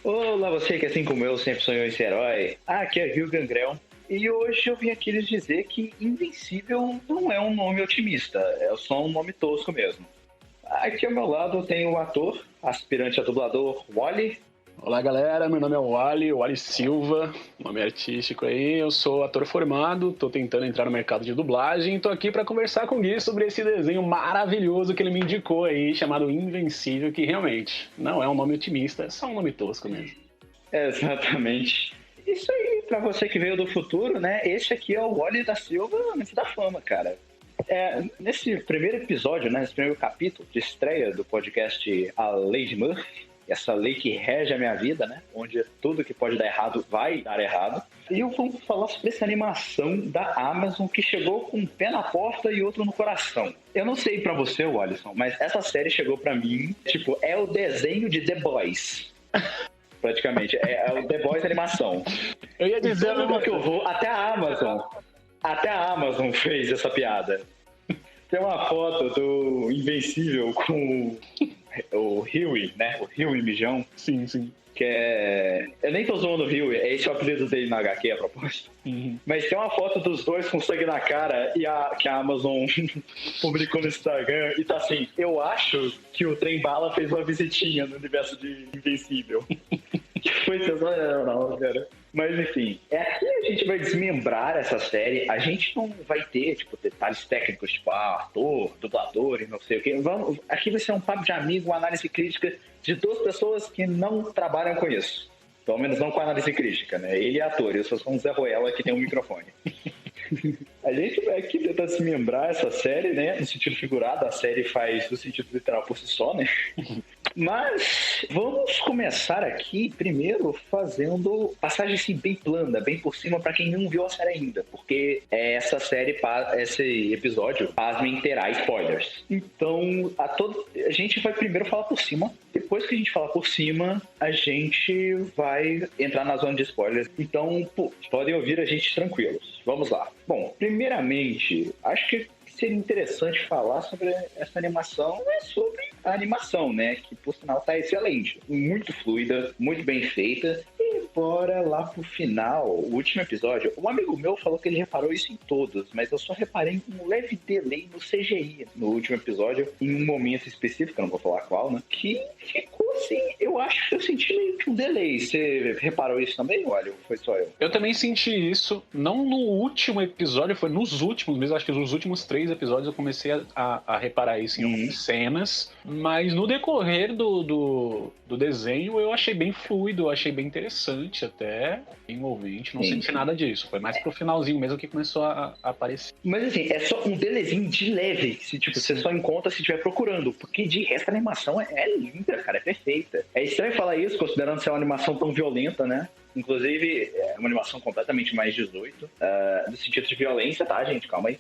Olá, você que assim como eu sempre sonhou em ser herói. Aqui é Rio Gangrel. E hoje eu vim aqui lhes dizer que Invencível não é um nome otimista, é só um nome tosco mesmo. Aqui ao meu lado eu tenho o ator, aspirante a dublador Wally. Olá galera, meu nome é Wally Silva, nome artístico aí, eu sou ator formado, tô tentando entrar no mercado de dublagem, tô aqui para conversar com o Gui sobre esse desenho maravilhoso que ele me indicou aí, chamado Invencível, que realmente não é um nome otimista, é só um nome tosco mesmo. Exatamente. Isso aí, pra você que veio do futuro, né? Esse aqui é o Wally da Silva antes da fama, cara. Nesse primeiro episódio, né? Nesse primeiro capítulo de estreia do podcast A Lei de Murphy, essa lei que rege a minha vida, né? Onde tudo que pode dar errado vai dar errado. E eu vou falar sobre essa animação da Amazon que chegou com um pé na porta e outro no coração. Eu não sei pra você, Alisson, mas essa série chegou pra mim, tipo, é o desenho de The Boys. Praticamente. É o The Boys animação. Eu ia dizer a mesma que eu vou, até a Amazon fez essa piada. Tem uma foto do Invencível com o Huey, né? O Huey Mijão. Sim, sim. Que é... Eu nem tô zoando o Huey, esse é o apelido dele na HQ, a propósito. Uhum. Mas tem uma foto dos dois com sangue na cara e que a Amazon publicou no Instagram e tá assim, eu acho que o Trem Bala fez uma visitinha no universo de Invencível. Que foi sensacional, cara. Mas enfim, aqui a gente vai desmembrar essa série. A gente não vai ter, tipo, detalhes técnicos, tipo, ator, dublador e não sei o quê. Aqui vai ser um papo de amigo, uma análise crítica de duas pessoas que não trabalham com isso. Pelo menos não com análise crítica, né? Ele é ator, eu sou só um Zé Ruela que tem um microfone. A gente vai aqui tentar desmembrar essa série, né? No sentido figurado, a série faz no sentido literal por si só, né? Mas vamos começar aqui primeiro fazendo passagem assim bem plana, bem por cima para quem não viu a série ainda, porque essa série, esse episódio, pasmem, terá spoilers. Então a gente vai primeiro falar por cima, depois que a gente falar por cima, a gente vai entrar na zona de spoilers. Então, podem ouvir a gente tranquilos. Vamos lá. Bom, primeiramente, acho que seria interessante falar sobre essa animação, sobre a animação, né? Que por sinal tá excelente, muito fluida, muito bem feita. E bora lá pro final, o último episódio. Um amigo meu falou que ele reparou isso em todos, mas eu só reparei um leve delay no CGI no último episódio, em um momento específico, eu não vou falar qual, né? Que ficou assim, eu acho que eu senti meio que um delay. Você reparou isso também, olha? Ou foi só eu? Eu também senti isso, não no último episódio, foi nos últimos mesmo, acho que nos últimos 3 episódios eu comecei a reparar isso em algumas cenas, mas no decorrer do desenho eu achei bem fluido, eu achei bem interessante até, envolvente, não senti nada disso, foi mais pro finalzinho mesmo que começou a aparecer. Mas assim, é só um delayzinho de leve, se tipo, você só encontra se estiver procurando, porque de resto a animação é linda, cara, é perfeita. É estranho falar isso, considerando ser uma animação tão violenta, né? Inclusive, é uma animação completamente mais 18, no sentido de violência, tá, gente? Calma aí.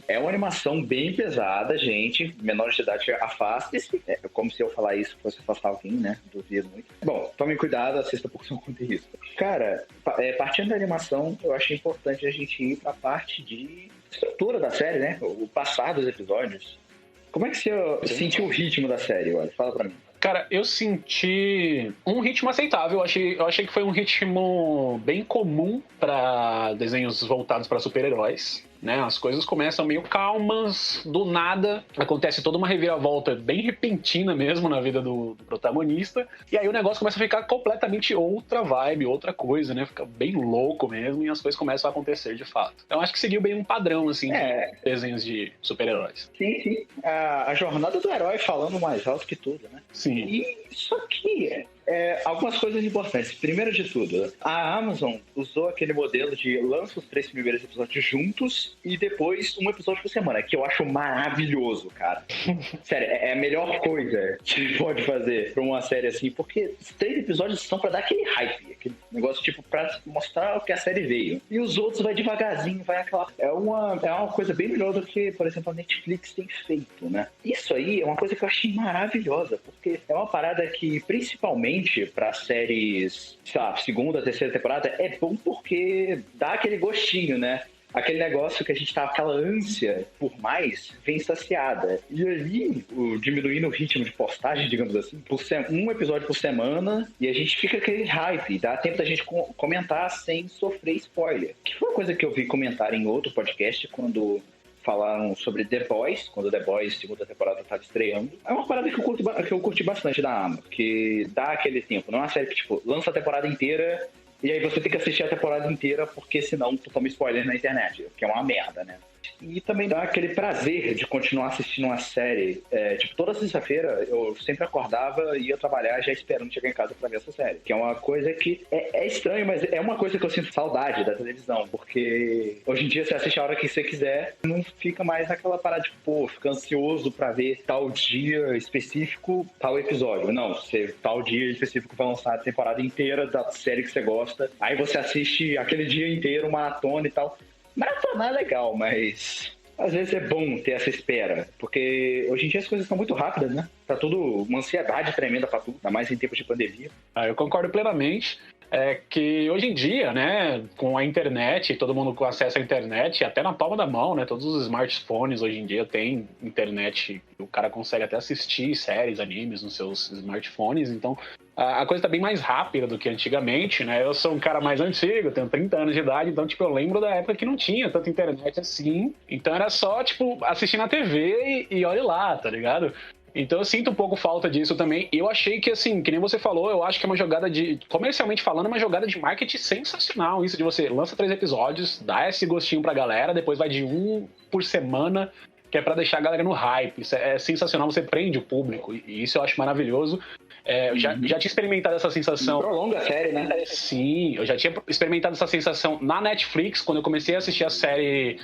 É uma animação bem pesada, gente. Menores de idade, afaste-se. É como se eu falar isso fosse afastar alguém, né? Duvido muito. Bom, tomem cuidado, assista por seu conta e risco. Cara, partindo da animação, eu achei importante a gente ir pra parte de estrutura da série, né? O passar dos episódios. Como é que você sentiu o ritmo da série, olha? Fala pra mim. Cara, eu senti um ritmo aceitável. Eu achei que foi um ritmo bem comum para desenhos voltados para super-heróis. Né? As coisas começam meio calmas, do nada acontece toda uma reviravolta bem repentina mesmo na vida do protagonista, e aí o negócio começa a ficar completamente outra vibe, outra coisa, né? Fica bem louco mesmo e as coisas começam a acontecer de fato. Então acho que seguiu bem um padrão assim de desenhos de super-heróis. Sim. A jornada do herói falando mais alto que tudo, né? Sim. E isso aqui algumas coisas importantes. Primeiro de tudo, a Amazon usou aquele modelo de lança os 3 primeiros episódios juntos e depois um episódio por semana, que eu acho maravilhoso, cara. Sério, é a melhor coisa que pode fazer pra uma série assim, porque os 3 episódios são pra dar aquele hype, aquele negócio tipo pra mostrar o que a série veio. E os outros vai devagarzinho, vai aquela... É uma coisa bem melhor do que, por exemplo, a Netflix tem feito, né? Isso aí é uma coisa que eu achei maravilhosa, porque é uma parada que, principalmente para séries, sei lá, segunda, terceira temporada, é bom porque dá aquele gostinho, né? aquele negócio que a gente tava, aquela ânsia por mais, vem saciada. E aí, diminuindo o ritmo de postagem, digamos assim, um episódio por semana, e a gente fica aquele hype, dá tempo da gente comentar sem sofrer spoiler. Que foi uma coisa que eu vi comentar em outro podcast, quando falaram sobre The Boys, quando The Boys, segunda temporada, estava estreando. É uma parada que eu curti bastante da Amazon, que dá aquele tempo. Não é uma série que, tipo, lança a temporada inteira e aí você tem que assistir a temporada inteira, porque senão tu toma spoiler na internet, que é uma merda, né? E também dá aquele prazer de continuar assistindo uma série. Tipo, toda sexta-feira eu sempre acordava e ia trabalhar já esperando chegar em casa pra ver essa série. Que é uma coisa que é estranho, mas é uma coisa que eu sinto saudade da televisão. Porque hoje em dia você assiste a hora que você quiser, não fica mais aquela parada de, pô, fica ansioso pra ver tal dia específico, tal episódio. Não, você tal dia específico vai lançar a temporada inteira da série que você gosta. Aí você assiste aquele dia inteiro, maratona e tal. Maratonar é legal, mas às vezes é bom ter essa espera, porque hoje em dia as coisas são muito rápidas, né? Tá tudo uma ansiedade tremenda pra tudo, ainda mais em tempos de pandemia. Eu concordo plenamente. É que hoje em dia, né, com a internet, todo mundo com acesso à internet, até na palma da mão, né, todos os smartphones hoje em dia têm internet, o cara consegue até assistir séries, animes nos seus smartphones, então a coisa tá bem mais rápida do que antigamente, né, eu sou um cara mais antigo, tenho 30 anos de idade, então, tipo, eu lembro da época que não tinha tanta internet assim, então era só, tipo, assistir na TV e olhe lá, tá ligado? Então eu sinto um pouco falta disso também. E eu achei que, assim, que nem você falou, eu acho que é uma jogada de, comercialmente falando, uma jogada de marketing sensacional. Isso de você lança 3 episódios, dá esse gostinho pra galera, depois vai de 1 por semana, que é pra deixar a galera no hype. Isso é sensacional, você prende o público. E isso eu acho maravilhoso. Eu já tinha experimentado essa sensação. Prolonga a série, né? Sim, eu já tinha experimentado essa sensação na Netflix, quando eu comecei a assistir a série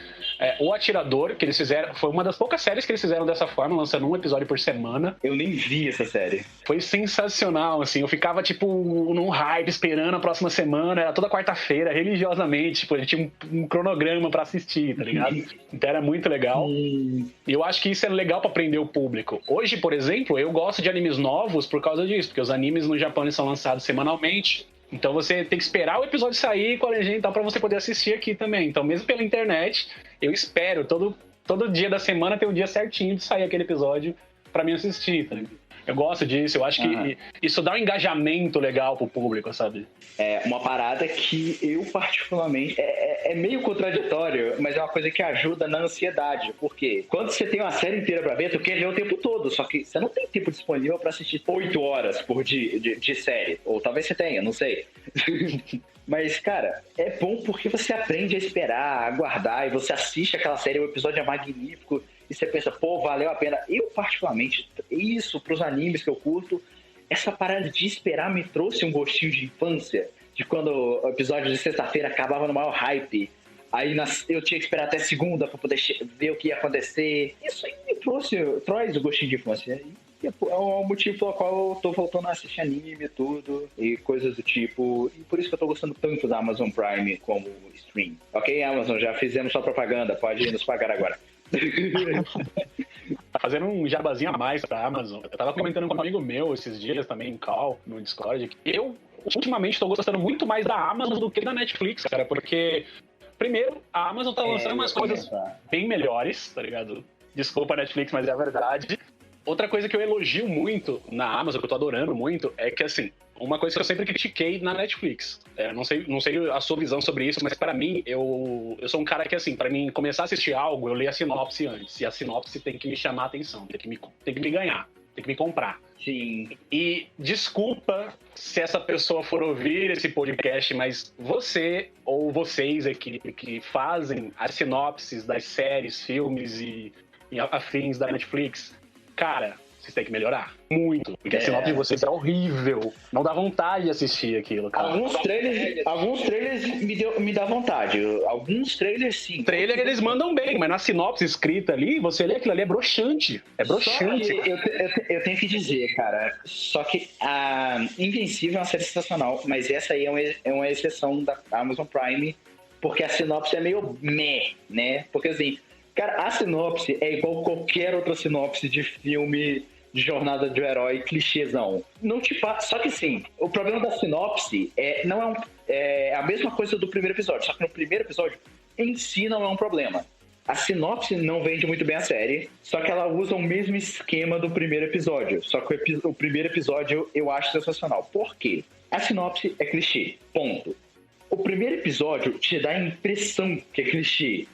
O Atirador, que eles fizeram. Foi uma das poucas séries que eles fizeram dessa forma, lançando um episódio por semana. Eu nem vi essa série. Foi sensacional, assim. Eu ficava, tipo, num hype, esperando a próxima semana. Era toda quarta-feira, religiosamente. Tipo, a gente tinha um cronograma pra assistir, tá ligado? Então era muito legal. E eu acho que isso é legal pra prender o público. Hoje, por exemplo, eu gosto de animes novos por causa disso, porque os animes no Japão eles são lançados semanalmente. Então você tem que esperar o episódio sair com a legenda e tal pra você poder assistir aqui também. Então, mesmo pela internet, eu espero todo dia da semana ter um dia certinho de sair aquele episódio pra mim assistir, tá ligado? Eu gosto disso, eu acho que isso dá um engajamento legal pro público, sabe? É uma parada que eu particularmente... É meio contraditório, mas é uma coisa que ajuda na ansiedade. Porque quando você tem uma série inteira pra ver, tu quer ver o tempo todo. Só que você não tem tempo disponível pra assistir 8 horas por dia de série. Ou talvez você tenha, não sei. Mas, cara, é bom porque você aprende a esperar, a aguardar. E você assiste aquela série, o episódio é magnífico. E você pensa, pô, valeu a pena. Eu, particularmente, isso pros animes que eu curto, essa parada de esperar me trouxe um gostinho de infância. De quando o episódio de sexta-feira acabava no maior hype. Aí eu tinha que esperar até segunda pra poder ver o que ia acontecer. Isso aí me traz o gostinho de infância. E é o motivo pelo qual eu tô voltando a assistir anime e tudo. E coisas do tipo. E por isso que eu tô gostando tanto da Amazon Prime como stream. Ok, Amazon, já fizemos sua propaganda. Pode nos pagar agora. Tá fazendo um jabazinho a mais pra Amazon. Eu tava comentando com um amigo meu esses dias também em call, no Discord, que eu ultimamente tô gostando muito mais da Amazon do que da Netflix, cara, porque primeiro, a Amazon tá lançando umas coisas bem melhores, tá ligado? Desculpa, Netflix, mas é a verdade. Outra coisa que eu elogio muito na Amazon, que eu tô adorando muito, é que, assim, uma coisa que eu sempre critiquei na Netflix. Não sei a sua visão sobre isso, mas pra mim, eu sou um cara que, assim, pra mim começar a assistir algo, eu leio a sinopse antes. E a sinopse tem que me chamar a atenção, tem que me ganhar, tem que me comprar. Sim. E desculpa se essa pessoa for ouvir esse podcast, mas você ou vocês aqui que fazem as sinopses das séries, filmes e afins da Netflix, cara, vocês têm que melhorar muito, porque a sinopse de vocês é horrível. Não dá vontade de assistir aquilo, cara. Alguns trailers me dá vontade. Alguns trailers, sim. Trailer eles mandam bem, mas na sinopse escrita ali, você lê aquilo ali, é broxante. É broxante. Eu tenho que dizer, cara, só que a Invencível é uma série sensacional, mas essa aí é uma exceção da Amazon Prime, porque a sinopse é meio meh, né? Porque assim, cara, a sinopse é igual qualquer outra sinopse de filme de jornada de herói clichêzão. Não te Só que sim, o problema da sinopse é a mesma coisa do primeiro episódio, só que no primeiro episódio em si não é um problema. A sinopse não vende muito bem a série, só que ela usa o mesmo esquema do primeiro episódio. Só que o primeiro episódio eu acho sensacional. Por quê? A sinopse é clichê, ponto. O primeiro episódio te dá a impressão que é clichê.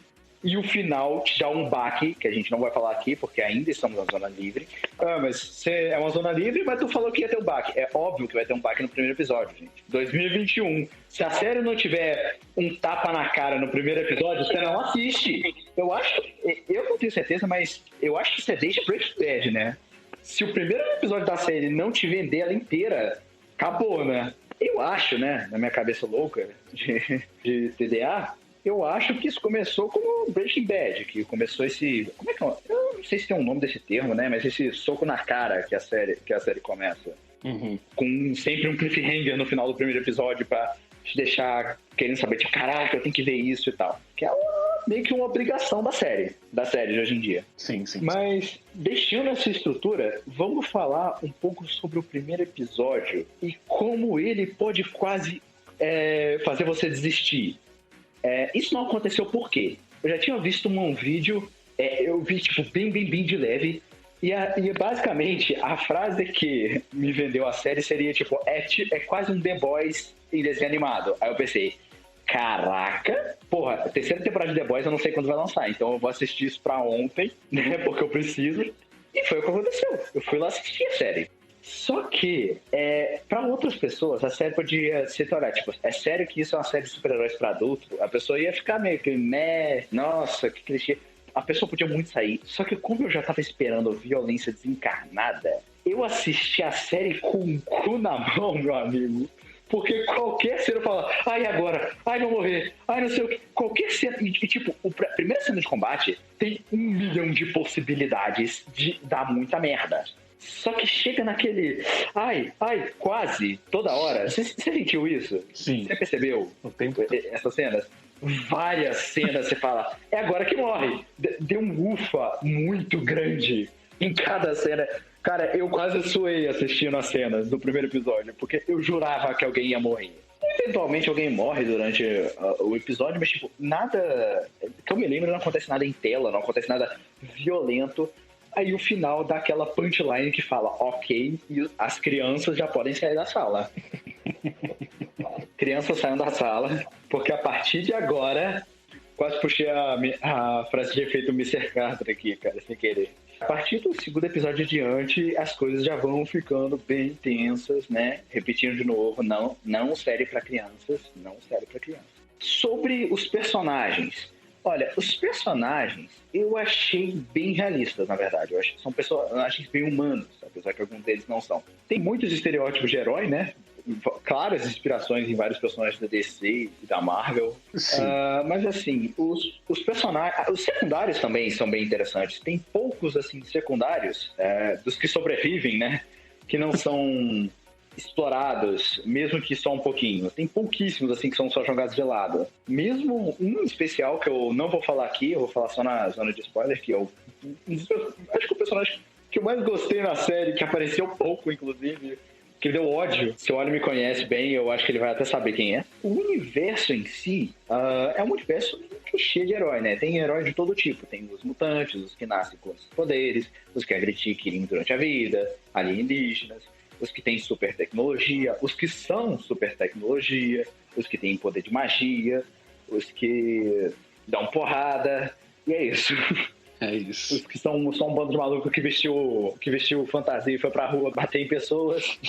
E o final te dá um baque, que a gente não vai falar aqui, porque ainda estamos na zona livre. Ah, mas você é uma zona livre, mas tu falou que ia ter um baque. É óbvio que vai ter um baque no primeiro episódio, gente. 2021. Se a série não tiver um tapa na cara no primeiro episódio, você não assiste. Eu não tenho certeza, mas eu acho que você deixa Breaking Bad, né? Se o primeiro episódio da série não te vender ela inteira, acabou, né? Eu acho, né, na minha cabeça louca de TDA, eu acho que isso começou como Breaking Bad, que começou esse... Como é que é? Eu não sei se tem um nome desse termo, né? Mas esse soco na cara que a série começa. Uhum. Com sempre um cliffhanger no final do primeiro episódio pra te deixar querendo saber, tipo, caraca, eu tenho que ver isso e tal. Que é meio que uma obrigação da série de hoje em dia. Sim, sim. Mas, deixando essa estrutura, vamos falar um pouco sobre o primeiro episódio e como ele pode quase fazer você desistir. Isso não aconteceu por quê? Eu já tinha visto um vídeo, eu vi tipo bem de leve, e basicamente a frase que me vendeu a série seria tipo, é quase um The Boys em desenho animado. Aí eu pensei, caraca, porra, a terceira temporada de The Boys eu não sei quando vai lançar, então eu vou assistir isso pra ontem, né, porque eu preciso. E foi o que aconteceu, eu fui lá assistir a série. Só que, para outras pessoas, a série podia se tornar, tipo, é sério que isso é uma série de super-heróis para adulto? A pessoa ia ficar meio que, né, nossa, que clichê. A pessoa podia muito sair. Só que como eu já tava esperando violência desencarnada, eu assisti a série com o cu na mão, meu amigo. Porque qualquer cena fala, ai agora, ai não morrer, ai não sei o que. Qualquer cena, e tipo, a primeira cena de combate tem 1 milhão de possibilidades de dar muita merda. Só que chega naquele, ai, quase, toda hora. Você sentiu isso? Sim. Você percebeu O tempo todo. essas cenas? Várias cenas você fala, é agora que morre. Deu um ufa muito grande em cada cena. Cara, eu quase suei assistindo as cenas do primeiro episódio, porque eu jurava que alguém ia morrer. Eventualmente alguém morre durante o episódio, mas tipo, nada que eu me lembro, não acontece nada em tela, não acontece nada violento. Aí o final dá aquela punchline que fala, ok, e as crianças já podem sair da sala. Crianças saiam da sala, porque a partir de agora, quase puxei a frase de efeito Mr. Carter aqui, cara, sem querer. A partir do segundo episódio adiante, as coisas já vão ficando bem tensas, né? Repetindo de novo, não série pra crianças, não série pra crianças. Sobre os personagens. Olha, os personagens eu achei bem realistas, na verdade. Eu acho que são personagens bem humanos, apesar que alguns deles não são. Tem muitos estereótipos de herói, né? Claras inspirações em vários personagens da DC e da Marvel. Mas assim, os personagens. Os secundários também são bem interessantes. Tem poucos assim secundários, dos que sobrevivem, né? Que não são explorados, mesmo que só um pouquinho. Tem pouquíssimos assim que são só jogados de lado. Mesmo um especial que eu não vou falar aqui, eu vou falar só na zona de spoiler, que eu acho que o personagem que eu mais gostei na série, que apareceu pouco, inclusive, que deu ódio. Se o Olho me conhece bem, eu acho que ele vai até saber quem é. O universo em si é um universo cheio de herói, né? Tem herói de todo tipo. Tem os mutantes, os que nascem com os poderes, os que adquirem durante a vida, alienígenas, os que têm super tecnologia, os que são super tecnologia, os que têm poder de magia, os que dão porrada, e é isso. É isso. Os que são só um bando de maluco que vestiu fantasia e foi pra rua bater em pessoas.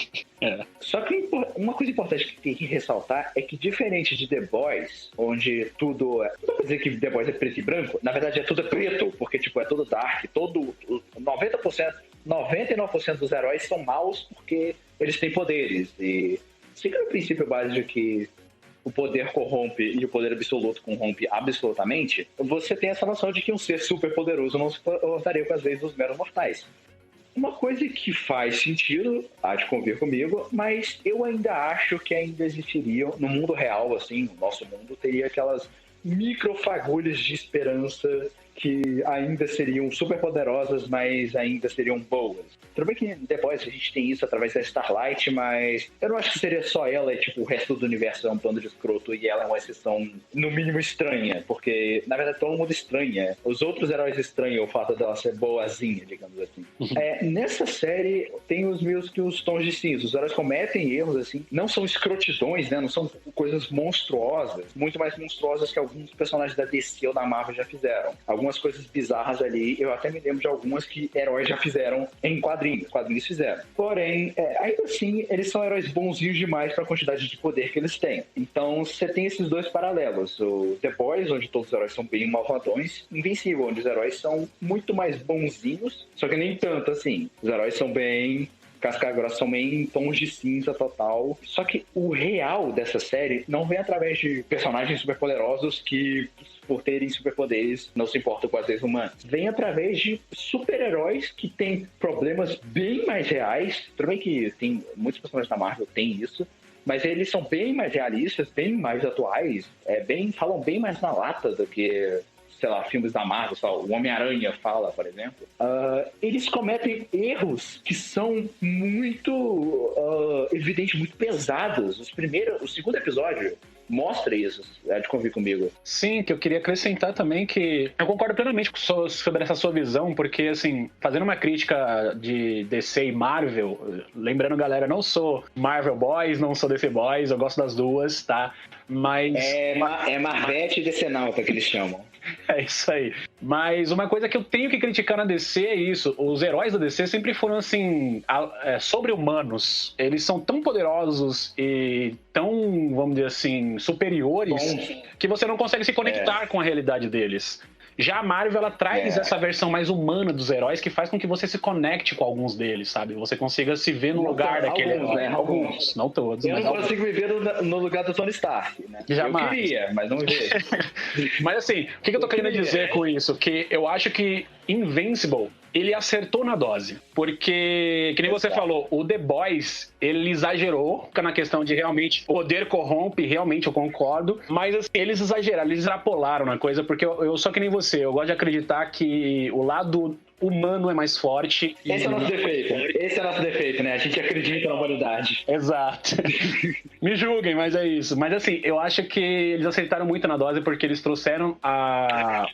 Só que uma coisa importante que tem que ressaltar é que, diferente de The Boys, onde tudo não dá pra dizer que The Boys é preto e branco, na verdade tudo é preto, porque tipo, é todo dark, 99% dos heróis são maus porque eles têm poderes. E fica no princípio básico de que o poder corrompe e o poder absoluto corrompe absolutamente, você tem essa noção de que um ser super poderoso não se portaria com as leis dos meros mortais. Uma coisa que faz sentido, há de convir comigo, mas eu ainda acho que ainda existiriam, no mundo real, assim, no nosso mundo, teria aquelas microfagulhas de esperança que ainda seriam super poderosas, mas ainda seriam boas. Tudo bem que em The Boys a gente tem isso através da Starlight, mas eu não acho que seria só ela e tipo, o resto do universo é um bando de escroto e ela é uma exceção, no mínimo, estranha, porque na verdade todo mundo estranha. Os outros heróis estranham o fato dela ser boazinha, digamos assim. Nessa série tem os tons de cinza. Os heróis cometem erros, assim, não são escrotidões, né? Não são coisas monstruosas, muito mais monstruosas que alguns personagens da DC ou da Marvel já fizeram. Algumas coisas bizarras ali, eu até me lembro de algumas que heróis já fizeram em quadrinhos fizeram. Porém, ainda assim, eles são heróis bonzinhos demais para a quantidade de poder que eles têm. Então, você tem esses dois paralelos. O The Boys, onde todos os heróis são bem malvadões, Invincible, onde os heróis são muito mais bonzinhos, só que nem tanto assim. Os heróis são bem casca grossa, são bem em tons de cinza total. Só que o real dessa série não vem através de personagens superpoderosos que, por terem superpoderes, não se importam com as leis humanas. Vem através de super-heróis que têm problemas bem mais reais. Tudo bem que tem muitos personagens da Marvel têm isso, mas eles são bem mais realistas, bem mais atuais, falam bem mais na lata do que, sei lá, filmes da Marvel, o Homem-Aranha fala, por exemplo. Eles cometem erros que são muito evidentes, muito pesados. O segundo episódio mostra isso, de convir comigo. Sim, que eu queria acrescentar também que eu concordo plenamente sobre essa sua visão, porque, assim, fazendo uma crítica de DC e Marvel, lembrando, galera, não sou Marvel Boys, não sou DC Boys, eu gosto das duas, tá? Mas... É Marvete e DC Nauta que eles chamam. É isso aí. Mas uma coisa que eu tenho que criticar na DC é isso. Os heróis da DC sempre foram, assim, sobre-humanos. Eles são tão poderosos e tão, vamos dizer assim, superiores que você não consegue se conectar com a realidade deles. Já a Marvel, ela traz essa versão mais humana dos heróis que faz com que você se conecte com alguns deles, sabe? Você consiga se ver no lugar daquele herói. Né? Alguns, não todos. Eu não consigo me ver no lugar do Tony Stark, né? Jamais. Eu queria, mas não vejo. Mas assim, o que eu tô querendo dizer com isso? Que eu acho que Invincible, ele acertou na dose. Porque, que nem você falou, o The Boys, ele exagerou na questão de realmente poder corrompe, realmente eu concordo, mas assim, eles exageraram, eles extrapolaram na coisa, porque eu sou que nem você, eu gosto de acreditar que o lado humano é mais forte. Esse é o nosso defeito, né? A gente acredita na humanidade. Exato. Me julguem, mas é isso. Mas assim, eu acho que eles acertaram muito na dose porque eles trouxeram a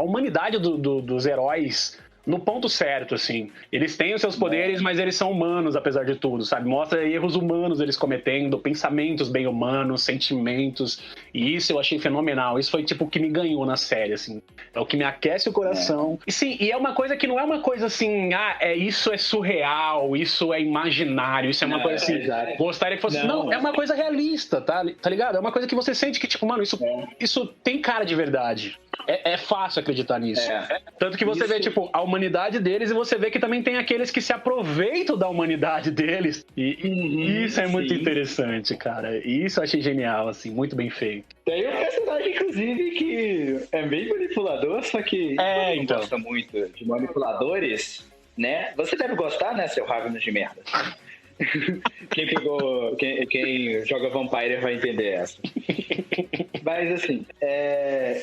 humanidade dos heróis no ponto certo, assim. Eles têm os seus poderes, mas eles são humanos, apesar de tudo, sabe? Mostra erros humanos eles cometendo, pensamentos bem humanos, sentimentos. E isso eu achei fenomenal. Isso foi, tipo, o que me ganhou na série, assim. É o que me aquece o coração. E sim, e é uma coisa que não é uma coisa assim, isso é surreal, isso é imaginário, isso é uma coisa assim, gostaria que fosse... Não, é uma coisa realista, tá ligado? É uma coisa que você sente que, tipo, mano, isso tem cara de verdade. É fácil acreditar nisso. Tanto que você vê, tipo, a humanidade deles e você vê que também tem aqueles que se aproveitam da humanidade deles. E isso é muito interessante, cara. E isso eu achei genial, assim, muito bem feito. Tem um personagem, inclusive, que é bem manipulador, só que não gosta muito de manipuladores, né? Você deve gostar, né, seu Ravens de merda. Quem joga Vampire vai entender essa. Mas assim,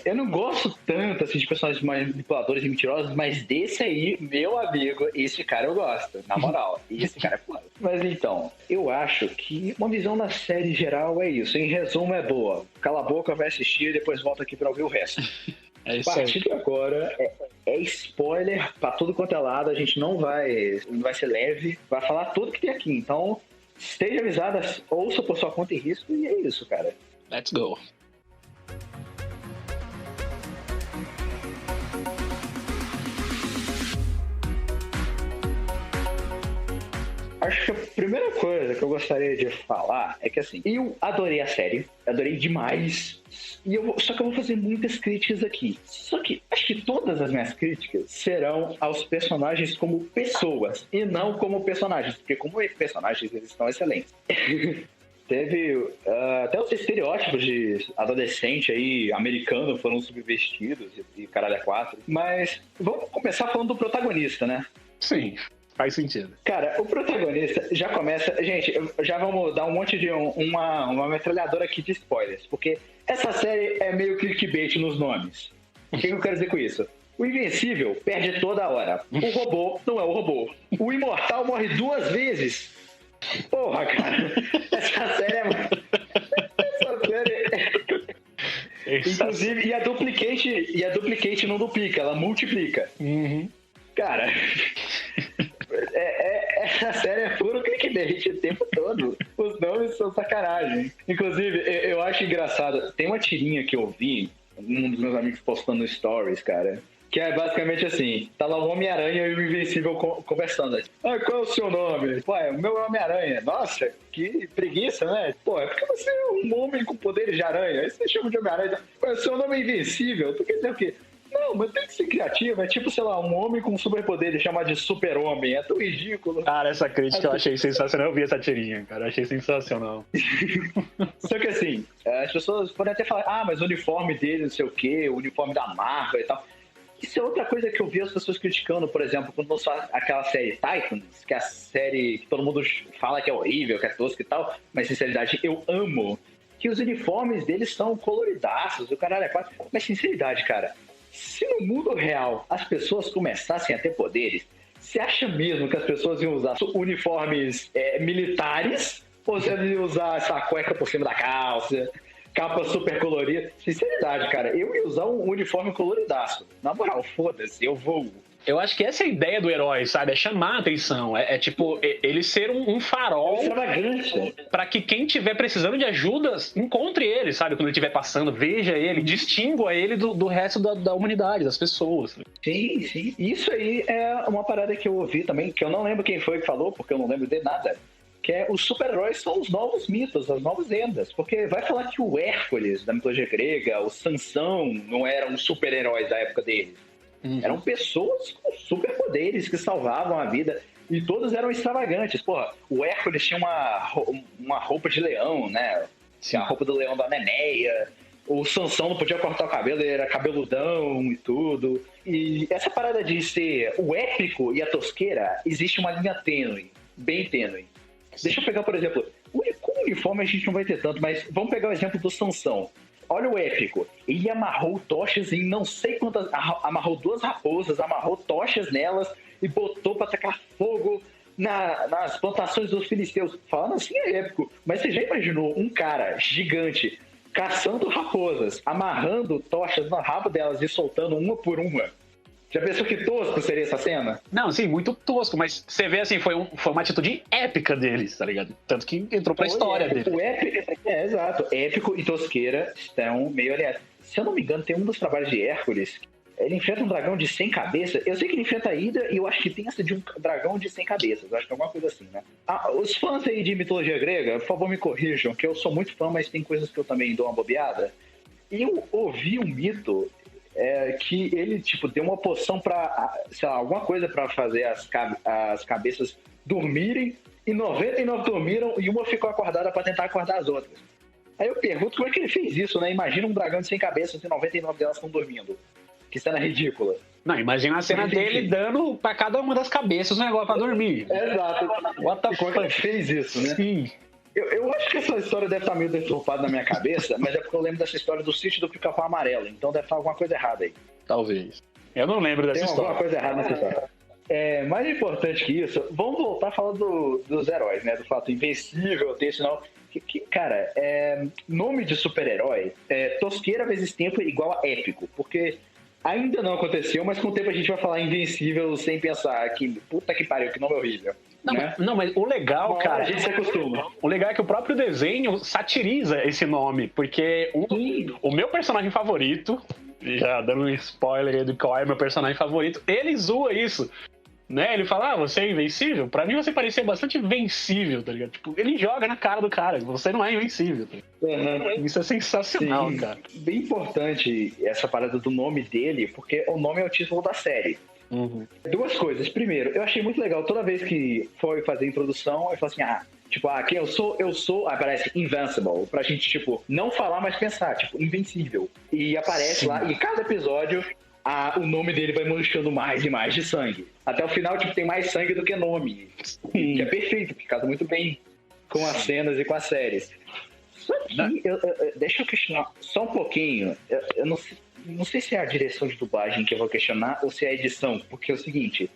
eu não gosto tanto assim, de personagens manipuladores e mentirosos, mas desse aí, meu amigo, esse cara eu gosto, na moral. Esse cara é foda. Mas então, eu acho que uma visão da série geral é isso. Em resumo, é boa. Cala a boca, vai assistir e depois volta aqui pra ouvir o resto. É isso a partir de agora é spoiler pra tudo quanto é lado. A gente não vai ser leve, vai falar tudo que tem aqui. Então, esteja avisada, ouça por sua conta e risco, e é isso, cara. Let's go. Acho que a primeira coisa que eu gostaria de falar é que, assim, eu adorei a série, adorei demais, só que eu vou fazer muitas críticas aqui. Só que acho que todas as minhas críticas serão aos personagens como pessoas e não como personagens, porque como personagens eles estão excelentes. Teve até os estereótipos de adolescente aí, americano, foram subvestidos e caralho é quatro. Mas vamos começar falando do protagonista, né? Sim. Faz sentido. Cara, o protagonista já começa... Gente, já vamos dar um monte de... uma metralhadora aqui de spoilers, porque essa série é meio clickbait nos nomes. O que eu quero dizer com isso? O Invencível perde toda hora. O robô não é o robô. O Imortal morre 2 vezes. Porra, cara. Essa série é... Essa série é... Inclusive, e a Duplicate não duplica, ela multiplica. Cara... Essa série é puro clickbait o tempo todo. Os nomes são sacanagem. Inclusive, eu acho engraçado. Tem uma tirinha que eu vi, um dos meus amigos postando no Stories, cara, que é basicamente assim: tá lá o Homem-Aranha e o Invencível conversando. Ah, qual é o seu nome? Pô, o meu é Homem-Aranha. Nossa, que preguiça, né? Pô, é porque você é um homem com poderes de aranha. Aí você chama de Homem-Aranha. Pô, seu nome é Invencível. Tu quer dizer o quê? Não, mas tem que ser criativo. É tipo, sei lá, um homem com superpoderes chamado de super-homem. É tão ridículo. Cara, essa crítica eu achei sensacional. Eu vi essa tirinha, cara. Eu achei sensacional. Só que assim, as pessoas podem até falar, ah, mas o uniforme dele, não sei o quê, o uniforme da Marvel e tal. Isso é outra coisa que eu vi as pessoas criticando, por exemplo, quando lançou aquela série Titans, que é a série que todo mundo fala que é horrível, que é tosca e tal, mas sinceridade, eu amo, que os uniformes deles são coloridaços, o caralho é quatro. Mas sinceridade, cara, se no mundo real as pessoas começassem a ter poderes, você acha mesmo que as pessoas iam usar uniformes militares? Ou você ia usar essa cueca por cima da calça, capa super colorida? Sinceridade, cara, eu ia usar um uniforme coloridaço. Na moral, foda-se, eu vou. Eu acho que essa é a ideia do herói, sabe? É chamar a atenção. É tipo, ele ser um farol pra que quem estiver precisando de ajuda encontre ele, sabe? Quando ele estiver passando, veja ele, distingua ele do resto da humanidade, das pessoas. Sim, sim. Isso aí é uma parada que eu ouvi também, que eu não lembro quem foi que falou, porque eu não lembro de nada, que é os super-heróis são os novos mitos, as novas lendas. Porque vai falar que o Hércules, da mitologia grega, o Sansão, não eram super-heróis da época deles. Eram pessoas com superpoderes que salvavam a vida. E todos eram extravagantes. Porra, o Hércules tinha uma roupa de leão, né? Tinha a roupa do leão da Nemeia. O Sansão não podia cortar o cabelo, ele era cabeludão e tudo. E essa parada de ser o épico e a tosqueira, existe uma linha tênue, bem tênue. Deixa eu pegar, por exemplo, com o uniforme a gente não vai ter tanto, mas vamos pegar o exemplo do Sansão. Olha o épico. Ele amarrou tochas em não sei quantas... Amarrou 2 raposas, amarrou tochas nelas e botou pra tacar fogo nas plantações dos filisteus. Falando assim é épico. Mas você já imaginou um cara gigante caçando raposas, amarrando tochas no rabo delas e soltando uma por uma? Já pensou que tosco seria essa cena? Não, sim, muito tosco, mas você vê assim, foi uma atitude épica deles, tá ligado? Tanto que entrou pra história dele. O épico, exato. Épico e tosqueira estão meio aliados. Se eu não me engano, tem um dos trabalhos de Hércules, ele enfrenta um dragão de 100 cabeças. Eu sei que ele enfrenta a Hidra e eu acho que tem essa de um dragão de 100 cabeças. Eu acho que é alguma coisa assim, né? Os fãs aí de mitologia grega, por favor, me corrijam, que eu sou muito fã, mas tem coisas que eu também dou uma bobeada. Eu ouvi um mito... que ele, tipo, deu uma poção pra, sei lá, alguma coisa pra fazer as cabeças dormirem, e 99 dormiram e uma ficou acordada pra tentar acordar as outras. Aí eu pergunto como é que ele fez isso, né? Imagina um dragão de 100 cabeças e 99 delas estão dormindo. Que cena ridícula. Não, imagina a cena dele dando pra cada uma das cabeças um negócio pra dormir. Exato. What the Como é que ele fez isso, né? Sim. Eu acho que essa história deve estar meio deturpada na minha cabeça, mas é porque eu lembro dessa história do sítio do Pica-Pau Amarelo, então deve estar alguma coisa errada aí. Talvez. Eu não lembro dessa história. Tem alguma coisa errada nessa história. Mais importante que isso, vamos voltar a falar dos heróis, né? Do fato invencível, ter sinal. Cara, nome de super-herói, tosqueira vezes tempo igual a épico, porque ainda não aconteceu, mas com o tempo a gente vai falar invencível sem pensar que puta que pariu, que nome horrível. Não, né? não, mas o legal, cara... A gente se acostuma. O legal é que o próprio desenho satiriza esse nome, porque o meu personagem favorito, já dando um spoiler aí do qual é meu personagem favorito, ele zoa isso, né? Ele fala, você é invencível? Pra mim você parecia bastante vencível, tá ligado? Tipo, ele joga na cara do cara, você não é invencível, tá ligado? Isso é sensacional, cara. Bem importante essa parada do nome dele, porque o nome é o título da série. Duas coisas. Primeiro, eu achei muito legal toda vez que foi fazer a introdução, eu falei assim, quem eu sou, aparece Invincible, pra gente, tipo, não falar, mas pensar, tipo, invencível. E aparece lá, e cada episódio, o nome dele vai manchando mais e mais de sangue. Até o final, tipo, tem mais sangue do que nome. Que é perfeito, que casa muito bem com as cenas e com as séries. Só que, deixa eu questionar só um pouquinho, eu não sei, Não sei se é a direção de dublagem que eu vou questionar ou se é a edição, porque é o seguinte,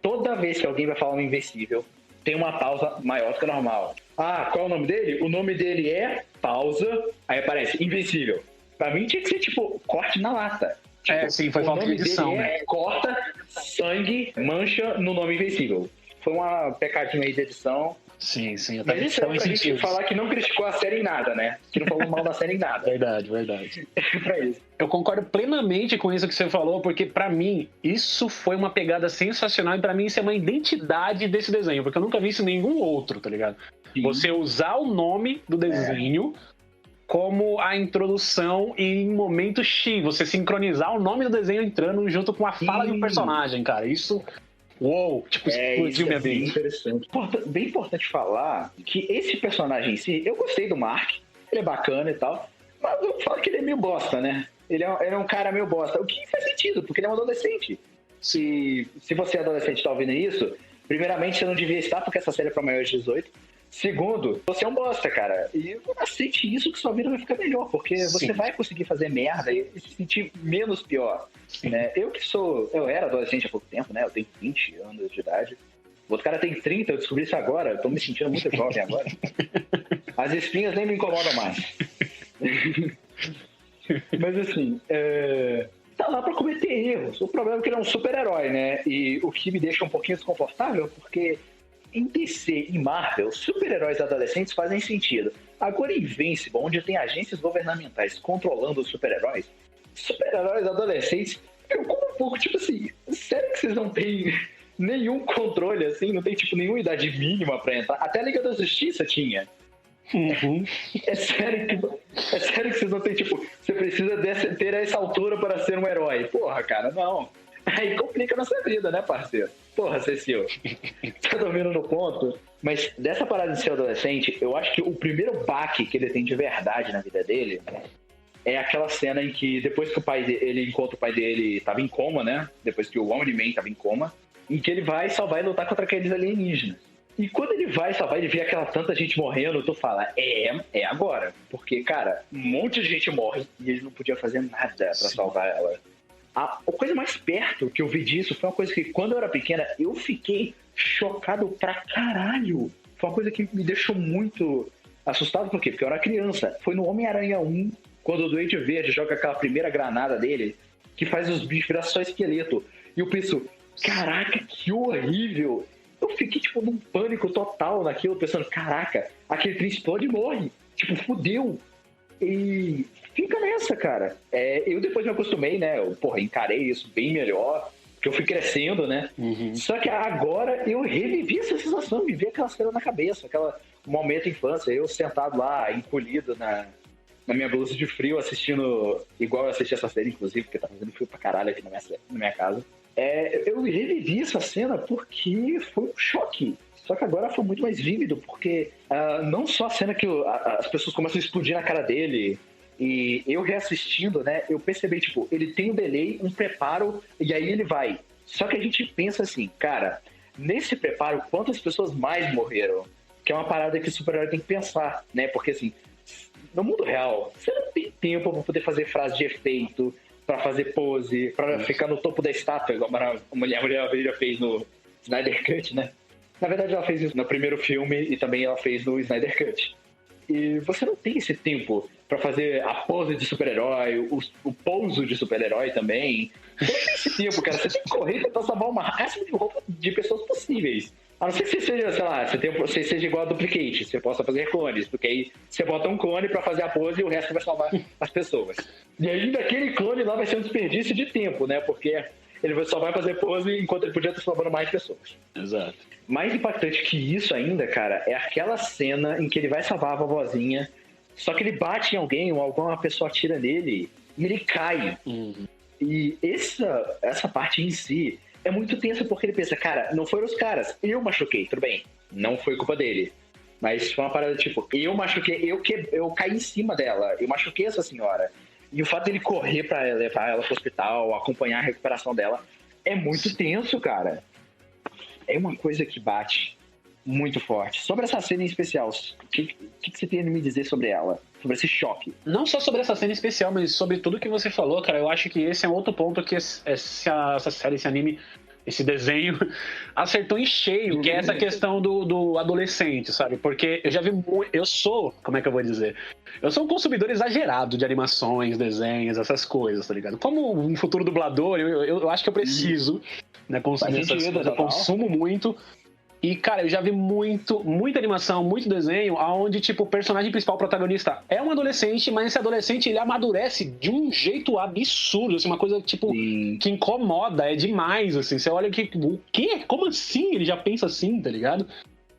toda vez que alguém vai falar um Invencível, tem uma pausa maior do que o normal. Ah, qual é o nome dele? O nome dele é pausa, aí aparece Invencível. Pra mim tinha que ser tipo corte na lata. Tipo, sim, foi falta de edição, né? Corta, sangue, mancha no nome Invencível. Foi uma pecadinha aí de edição. Sim, eu Mas isso é pra gente falar que não criticou a série em nada, né? Que não falou mal da série em nada. Verdade. Pra isso. Eu concordo plenamente com isso que você falou, porque pra mim isso foi uma pegada sensacional e pra mim isso é uma identidade desse desenho, porque eu nunca vi isso em nenhum outro, tá ligado? Sim. Você usar o nome do desenho como a introdução em momento X, você sincronizar o nome do desenho entrando junto com a fala de um personagem, cara. Isso... Uou, tipo, explodiu minha mente. Interessante. Bem importante falar que esse personagem em si, eu gostei do Mark, ele é bacana e tal, mas eu falo que ele é meio bosta, né? Ele é um cara meio bosta, o que faz sentido, porque ele é um adolescente. Se você é adolescente e tá ouvindo isso, primeiramente você não devia estar, porque essa série é pra maiores de 18. Segundo, você é um bosta, cara. E aceite isso que sua vida vai ficar melhor, porque você vai conseguir fazer merda e se sentir menos pior. Né? Eu era adolescente há pouco tempo, né? Eu tenho 20 anos de idade. O outro cara tem 30, eu descobri isso agora. Eu tô me sentindo muito jovem agora. As espinhas nem me incomodam mais. Mas assim, tá lá pra cometer erros. O problema é que ele é um super-herói, né? E o que me deixa um pouquinho desconfortável, porque em DC e Marvel, super-heróis adolescentes fazem sentido. Agora em Invincible, onde tem agências governamentais controlando os super-heróis adolescentes, eu como um pouco, tipo assim, sério que vocês não têm nenhum controle, assim? Não tem, tipo, nenhuma idade mínima pra entrar? Até a Liga da Justiça tinha. Uhum. É sério que vocês não têm, tipo, você precisa ter essa altura para ser um herói? Porra, cara, não. Aí complica a nossa vida, né, parceiro? Porra, Cecil, tá dormindo no ponto? Mas dessa parada de ser adolescente, eu acho que o primeiro baque que ele tem de verdade na vida dele é aquela cena em que depois que ele encontra o pai dele tava em coma, né? Depois que o Omni-Man tava em coma, em que ele vai salvar e lutar contra aqueles alienígenas. E quando ele vai salvar, ele vê aquela tanta gente morrendo, tu fala, é agora. Porque, cara, um monte de gente morre e ele não podia fazer nada pra salvar ela. A coisa mais perto que eu vi disso foi uma coisa que, quando eu era pequena, eu fiquei chocado pra caralho. Foi uma coisa que me deixou muito assustado. Por quê? Porque eu era criança. Foi no Homem-Aranha 1, quando o Duende Verde joga aquela primeira granada dele, que faz os bichos virar só esqueleto. E eu penso, caraca, que horrível. Eu fiquei, tipo, num pânico total naquilo, pensando, caraca, aquele trem explode e morre. Tipo, fudeu. E fica nessa, cara. Eu depois me acostumei, né? Eu, encarei isso bem melhor, porque eu fui crescendo, né? Uhum. Só que agora eu revivi essa sensação, me vi aquela cena na cabeça, aquele momento de infância, eu sentado lá, encolhido na minha blusa de frio, assistindo, igual eu assisti essa série, inclusive, porque tá fazendo frio pra caralho aqui na minha casa. Eu revivi essa cena porque foi um choque. Só que agora foi muito mais vívido, porque não só a cena que as pessoas começam a explodir na cara dele, e eu reassistindo, né, eu percebi, tipo, ele tem um delay, um preparo, e aí ele vai. Só que a gente pensa assim, cara, nesse preparo, quantas pessoas mais morreram? Que é uma parada que o super-herói tem que pensar, né, porque assim, no mundo real, você não tem tempo pra poder fazer frase de efeito, pra fazer pose, pra ficar no topo da estátua, igual a Mulher Maravilha fez no Snyder Cut, né? Na verdade, ela fez isso no primeiro filme e também ela fez no Snyder Cut. E você não tem esse tempo pra fazer a pose de super-herói, o pouso de super-herói também. Você não tem esse tempo, cara. Você tem que correr e tentar salvar o máximo de roupa de pessoas possíveis. A não ser que você seja, sei lá, você seja igual a Duplicate, você possa fazer clones, porque aí você bota um clone pra fazer a pose e o resto vai salvar as pessoas. E ainda aquele clone lá vai ser um desperdício de tempo, né? Porque ele só vai fazer pose enquanto ele podia estar salvando mais pessoas. Exato. Mais impactante que isso ainda, cara, é aquela cena em que ele vai salvar a vovozinha, só que ele bate em alguém, ou alguma pessoa atira nele, e ele cai. Uhum. E essa parte em si é muito tensa, porque ele pensa, cara, não foram os caras, eu machuquei, tudo bem, não foi culpa dele. Mas foi uma parada tipo, eu machuquei, eu caí em cima dela, eu machuquei essa senhora. E o fato dele correr pra levar ela pro hospital, acompanhar a recuperação dela, é muito tenso, cara. É uma coisa que bate muito forte. Sobre essa cena em especial, o que você tem a me dizer sobre ela? sobre esse choque. Não só sobre essa cena especial, mas sobre tudo que você falou, cara. Eu acho que esse é outro ponto que essa série, esse anime, esse desenho acertou em cheio, que é essa questão do adolescente, sabe? Porque eu já vi muito... Eu sou... Como é que eu vou dizer? Eu sou um consumidor exagerado de animações, desenhos, essas coisas, tá ligado? Como um futuro dublador, eu acho que eu preciso, né, consumir essas coisas. Eu consumo muito... E, cara, eu já vi muita animação, muito desenho, onde, tipo, o personagem principal, o protagonista, é um adolescente, mas esse adolescente, ele amadurece de um jeito absurdo, assim, uma coisa, tipo, que incomoda, é demais, assim. Você olha que, o quê? Como assim? Ele já pensa assim, tá ligado?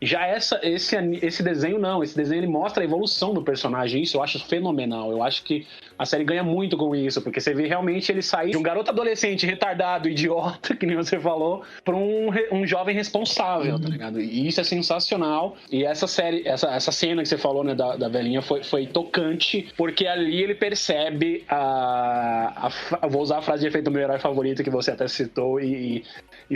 Já esse desenho, não. Esse desenho, ele mostra a evolução do personagem. Isso eu acho fenomenal. Eu acho que a série ganha muito com isso, porque você vê realmente ele sair de um garoto adolescente retardado, idiota, que nem você falou, pra um jovem responsável, tá ligado? E isso é sensacional. E essa série, essa cena que você falou, né, da velhinha, foi tocante, porque ali ele percebe vou usar a frase de efeito do meu herói favorito, que você até citou, e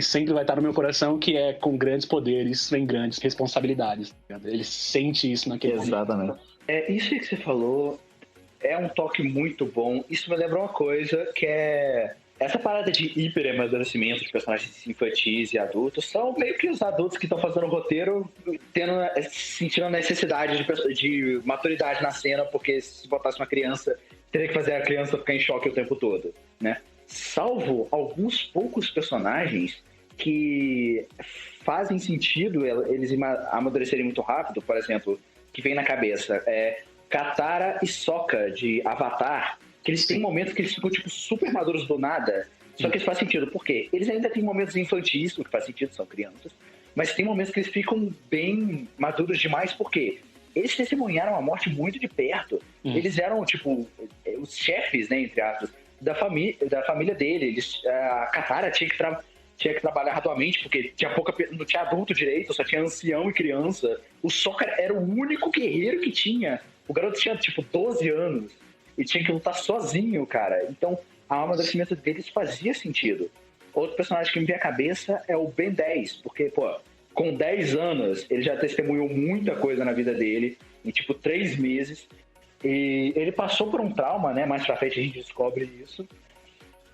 sempre vai estar no meu coração, que é: com grandes poderes vem grandes responsabilidades. Tá ligado? Ele sente isso naquele momento. Exatamente. Isso que você falou é um toque muito bom. Isso me lembra uma coisa, que é essa parada de hiperamadurecimento de personagens infantis e adultos. São meio que os adultos que estão fazendo o roteiro sentindo a necessidade de maturidade na cena, porque se botasse uma criança, teria que fazer a criança ficar em choque o tempo todo, né? Salvo alguns poucos personagens que fazem sentido eles amadurecerem muito rápido. Por exemplo, que vem na cabeça Katara e Sokka de Avatar, que eles têm momentos que eles ficam tipo super maduros do nada, só que isso faz sentido. Por quê? Eles ainda têm momentos infantis, o que faz sentido, são crianças, mas tem momentos que eles ficam bem maduros demais, porque eles testemunharam a morte muito de perto. Eles eram tipo os chefes, né, entre aspas, da família dele. A Katara tinha que trabalhar arduamente, porque não tinha adulto direito, só tinha ancião e criança. O Sokka era o único guerreiro que tinha. O garoto tinha, tipo, 12 anos e tinha que lutar sozinho, cara. Então, o amadurecimento deles fazia sentido. Outro personagem que me vem à cabeça é o Ben 10, porque, pô, com 10 anos, ele já testemunhou muita coisa na vida dele, em, tipo, 3 meses. E ele passou por um trauma, né? Mais pra frente a gente descobre isso.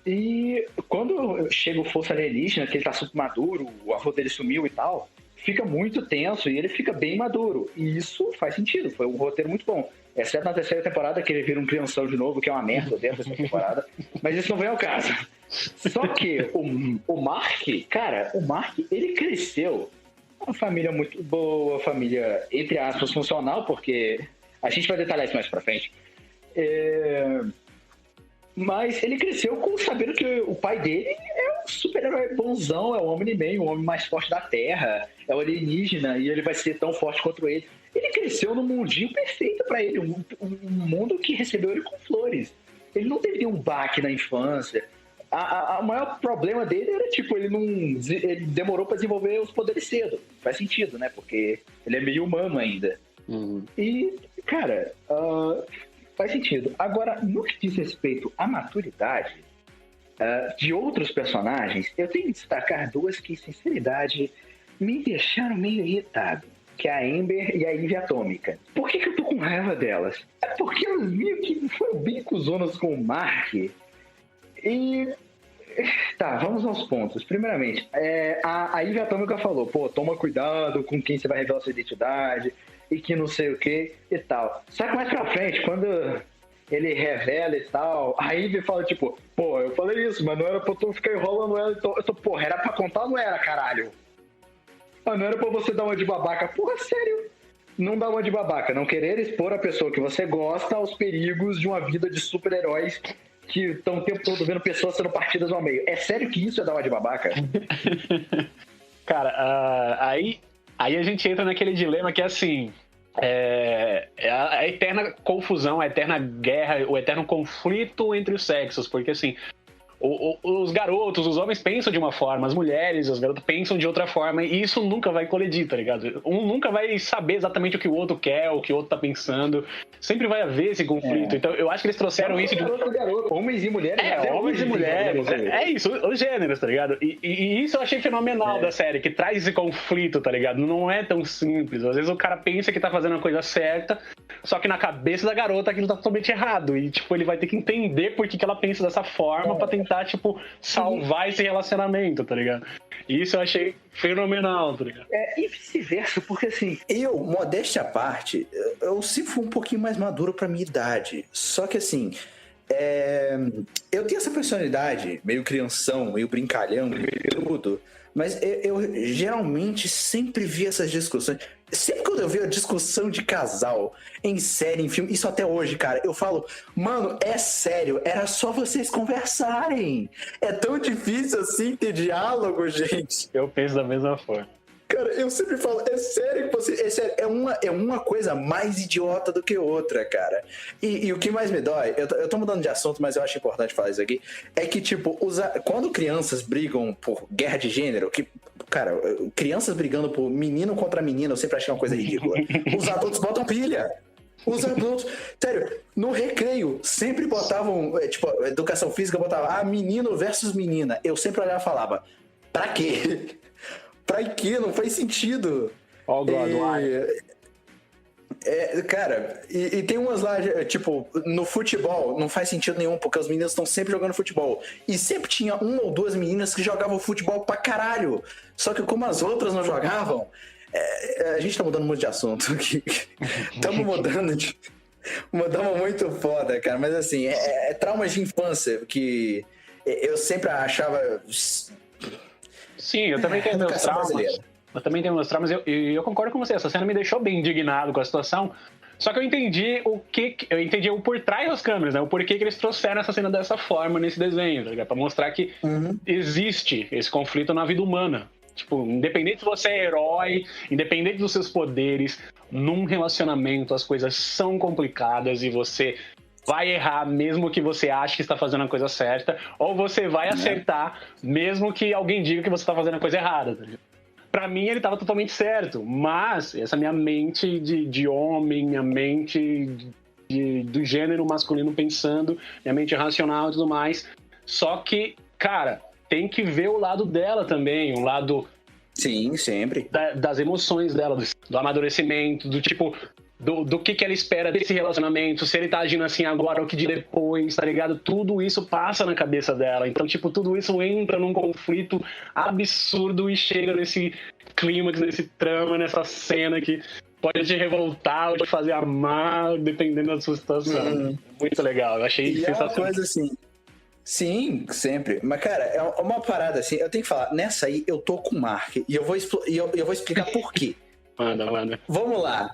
E quando chega o Força Alienígena, que ele tá super maduro, o avô dele sumiu e tal, fica muito tenso e ele fica bem maduro. E isso faz sentido, foi um roteiro muito bom. Exceto na terceira temporada, que ele vira um crianção de novo, que é uma merda dentro dessa temporada. Mas isso não vem ao caso. Só que o Mark, cara, ele cresceu. Uma família muito boa, família, entre aspas, funcional, porque a gente vai detalhar isso mais pra frente. Mas ele cresceu sabendo que o pai dele é um super-herói bonzão, é o Omni-Man, o homem mais forte da Terra, é o alienígena, e ele vai ser tão forte quanto ele. Ele cresceu num mundinho perfeito pra ele, um mundo que recebeu ele com flores. Ele não teve nenhum baque na infância. O maior problema dele era, tipo, ele demorou pra desenvolver os poderes cedo. Faz sentido, né? Porque ele é meio humano ainda. E, cara... faz sentido. Agora, no que diz respeito à maturidade de outros personagens, eu tenho que destacar duas que, sinceridade, me deixaram meio irritado, que é a Amber e a Ivy Atômica. Por que eu tô com raiva delas? É porque elas meio que foram bem cuzonas com o Mark. E... tá, vamos aos pontos. Primeiramente, a Ivy Atômica falou, pô, toma cuidado com quem você vai revelar sua identidade, e que não sei o que e tal. Só que mais pra frente, quando ele revela e tal, a Ivy fala, tipo, pô, eu falei isso, mas não era pra tu ficar enrolando ela. Eu tô, porra, era pra contar ou não era, caralho? Não era pra você dar uma de babaca. Porra, sério? Não dá uma de babaca. Não querer expor a pessoa que você gosta aos perigos de uma vida de super-heróis que estão o tempo todo vendo pessoas sendo partidas ao meio. É sério que isso é dar uma de babaca? Cara, aí a gente entra naquele dilema que é assim... a eterna confusão, a eterna guerra, o eterno conflito entre os sexos, porque assim, os garotos, os homens pensam de uma forma, as mulheres, as garotas pensam de outra forma, e isso nunca vai colidir, tá ligado? Um nunca vai saber exatamente o que o outro quer, o que o outro tá pensando. Sempre vai haver esse conflito. Então eu acho que eles trouxeram isso de... Homens e mulheres. Homens e mulheres. É isso, os gêneros, tá ligado? E isso eu achei fenomenal da série, que traz esse conflito, tá ligado? Não é tão simples. Às vezes o cara pensa que tá fazendo a coisa certa, só que na cabeça da garota aquilo tá totalmente errado. E, tipo, ele vai ter que entender por que ela pensa dessa forma pra tentar, tipo, salvar esse relacionamento, tá ligado? E isso eu achei fenomenal, tá ligado? E vice-versa, porque assim, eu, modéstia à parte, eu sempre fui um pouquinho mais maduro pra minha idade. Só que assim, eu tenho essa personalidade, meio crianção, meio brincalhão, meio tudo. Mas eu geralmente sempre vi essas discussões. Sempre quando eu vi a discussão de casal em série, em filme, isso até hoje, cara, eu falo, mano, é sério, era só vocês conversarem. É tão difícil assim ter diálogo, gente. Eu penso da mesma forma. Cara, eu sempre falo, é sério que você. É sério, é uma coisa mais idiota do que outra, cara. E o que mais me dói, eu tô mudando de assunto, mas eu acho importante falar isso aqui, é que, tipo, quando crianças brigam por guerra de gênero, que, cara, crianças brigando por menino contra menina, eu sempre achei uma coisa ridícula. Os adultos botam pilha. Os adultos, sério, no recreio, sempre botavam, tipo, educação física botava, menino versus menina. Eu sempre olhava e falava, pra quê? Pra quê? Não faz sentido. Ó, cara, e tem umas lá, tipo, no futebol, não faz sentido nenhum, porque os meninos estão sempre jogando futebol. E sempre tinha uma ou duas meninas que jogavam futebol pra caralho. Só que como as outras não jogavam, a gente tá mudando muito de assunto aqui. Estamos mudamos muito foda, cara. Mas assim, é traumas de infância que eu sempre achava. Sim, eu também tenho meus traumas. Eu também tenho meus traumas e eu concordo com você. Essa cena me deixou bem indignado com a situação. Só que eu entendi o por trás das câmeras, né? O porquê que eles trouxeram essa cena dessa forma nesse desenho, tá ligado? Pra mostrar que existe esse conflito na vida humana. Tipo, independente se você é herói, independente dos seus poderes, num relacionamento as coisas são complicadas e você vai errar mesmo que você ache que está fazendo a coisa certa, ou você vai acertar mesmo que alguém diga que você está fazendo a coisa errada. Pra mim ele estava totalmente certo, mas essa minha mente de homem, minha mente do gênero masculino pensando, minha mente racional e tudo mais, só que, cara, tem que ver o lado dela também, o lado... Sim, sempre. Das emoções dela, do amadurecimento, do tipo... Do que ela espera desse relacionamento, se ele tá agindo assim agora ou que de depois, tá ligado? Tudo isso passa na cabeça dela. Então, tipo, tudo isso entra num conflito absurdo e chega nesse clímax, nesse trama, nessa cena que pode te revoltar ou te fazer amar, dependendo da sua situação. Muito legal, eu achei sensacional. É uma coisa assim... Sim, sempre. Mas, cara, é uma parada assim, eu tenho que falar, nessa aí eu tô com o Mark, e eu vou explicar por quê. Manda. Vamos lá.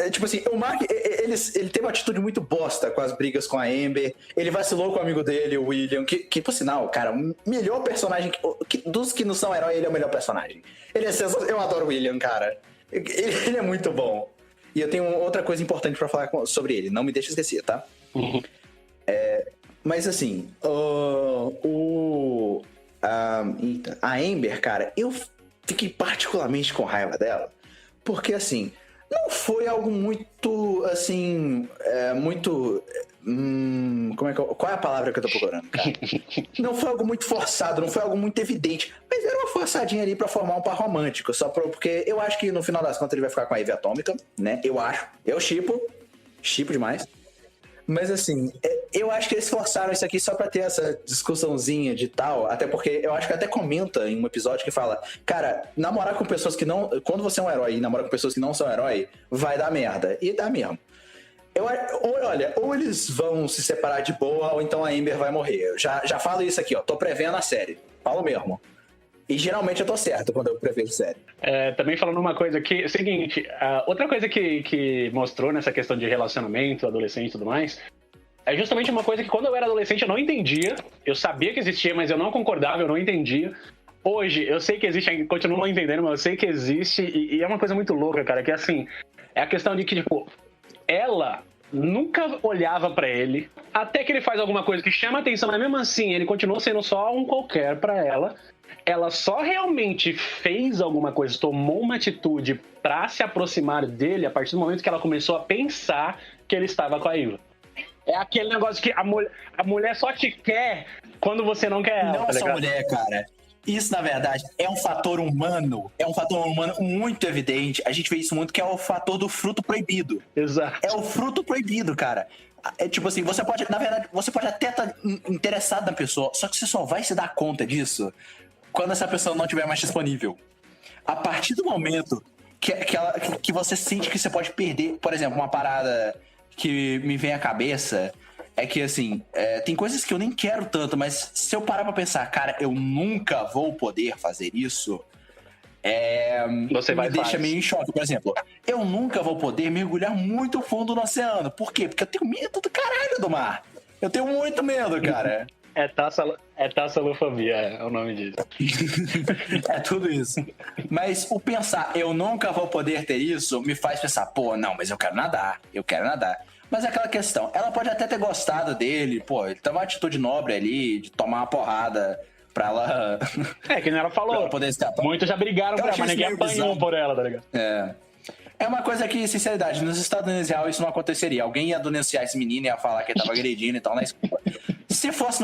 Tipo assim, o Mark, ele teve uma atitude muito bosta com as brigas com a Amber. Ele vacilou com o amigo dele, o William, que por sinal, cara, o melhor personagem, dos que não são herói, ele é o melhor personagem. Ele é sensacional. Eu adoro o William, cara. Ele é muito bom. E eu tenho outra coisa importante pra falar sobre ele. Não me deixe esquecer, tá? Mas assim, a Amber, cara, eu fiquei particularmente com raiva dela. Porque, assim, não foi algo muito, assim, qual é a palavra que eu tô procurando, cara? Não foi algo muito forçado, não foi algo muito evidente, mas era uma forçadinha ali pra formar um par romântico, porque eu acho que no final das contas ele vai ficar com a Ivy Atômica, né? Eu shippo demais. Mas assim, eu acho que eles forçaram isso aqui só pra ter essa discussãozinha de tal, até porque eu acho que até comenta em um episódio que fala, cara, namorar com pessoas que não... Quando você é um herói e namora com pessoas que não são herói, vai dar merda. E dá mesmo. Ou eles vão se separar de boa, ou então a Amber vai morrer. Eu já falo isso aqui, ó, tô prevendo a série. Falo mesmo. E geralmente eu tô certo quando eu prevejo série. Também falando uma coisa aqui, é o seguinte, outra coisa que mostrou nessa questão de relacionamento, adolescente e tudo mais, é justamente uma coisa que quando eu era adolescente eu não entendia, eu sabia que existia, mas eu não concordava, eu não entendia. Hoje, eu sei que existe, continuo não entendendo, mas eu sei que existe, e é uma coisa muito louca, cara, que é assim, é a questão de que, tipo, ela nunca olhava pra ele, até que ele faz alguma coisa que chama atenção, mas mesmo assim ele continua sendo só um qualquer pra ela. Ela só realmente fez alguma coisa, tomou uma atitude pra se aproximar dele a partir do momento que ela começou a pensar que ele estava com a Ila. É aquele negócio que a mulher só te quer quando você não quer ela. Não tá só ligado? mulher, cara. Isso, na verdade, é um fator humano. É um fator humano muito evidente. A gente vê isso muito, que é o fator do fruto proibido. Exato. É o fruto proibido, cara. É tipo assim, você pode, na verdade, você pode até estar interessado na pessoa, só que você só vai se dar conta disso quando essa pessoa não estiver mais disponível. A partir do momento que você sente que você pode perder, por exemplo, uma parada que me vem à cabeça é que, assim, tem coisas que eu nem quero tanto, mas se eu parar pra pensar, cara, eu nunca vou poder fazer isso, Você vai me deixa faz. meio em choque. Por exemplo, eu nunca vou poder mergulhar muito fundo no oceano. Por quê? Porque eu tenho medo do caralho do mar. Eu tenho muito medo, cara. É tassalofobia, é o nome disso. É tudo isso. Mas o pensar, eu nunca vou poder ter isso, me faz pensar, pô, não, mas eu quero nadar. Mas é aquela questão, ela pode até ter gostado dele, pô, ele teve uma atitude nobre ali, de tomar uma porrada pra ela... Que nem ela falou. pra ela poder escapar. Muitos já brigaram Eu por ela, achei mas isso ninguém meio apanhou bizarro. por ela, tá ligado? É uma coisa que, sinceridade, nos Estados Unidos real isso não aconteceria. Alguém ia denunciar esse menino e ia falar que ele tava agredindo e tal na escola. Se fosse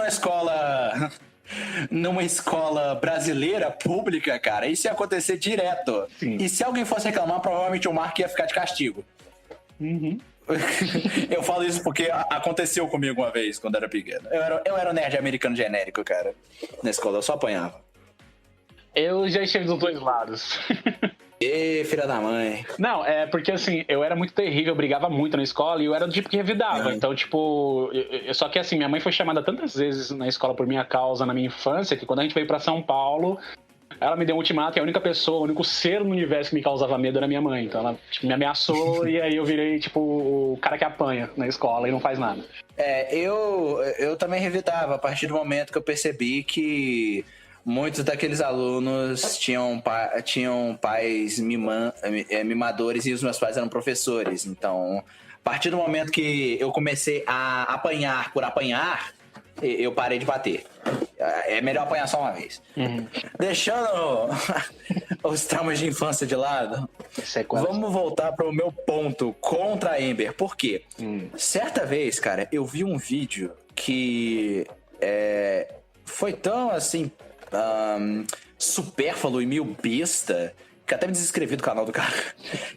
numa escola brasileira, pública, cara, isso ia acontecer direto. Sim. E se alguém fosse reclamar, provavelmente o Mark ia ficar de castigo. Uhum. Eu falo isso porque aconteceu comigo uma vez, quando era pequeno. Eu era um nerd americano genérico, cara. Na escola, eu só apanhava. Eu já estive dos dois lados. Ê, filha da mãe. Não, é porque assim, eu era muito terrível, eu brigava muito na escola e eu era do tipo que revidava. Então, tipo, só que assim, minha mãe foi chamada tantas vezes na escola por minha causa na minha infância que quando a gente veio pra São Paulo, ela me deu um ultimato e a única pessoa, o único ser no universo que me causava medo era minha mãe. Então ela tipo, me ameaçou e aí eu virei, tipo, o cara que apanha na escola e não faz nada. Eu também revidava a partir do momento que eu percebi que muitos daqueles alunos tinham pais mimadores e os meus pais eram professores. Então, a partir do momento que eu comecei a apanhar por apanhar, eu parei de bater. É melhor apanhar só uma vez. Uhum. Deixando os traumas de infância de lado, Sequela. vamos voltar pro meu ponto contra a Amber. Por quê? Certa vez, cara, eu vi um vídeo que foi tão, assim, supérfluo e meio besta, que até me desinscrevi do canal do cara,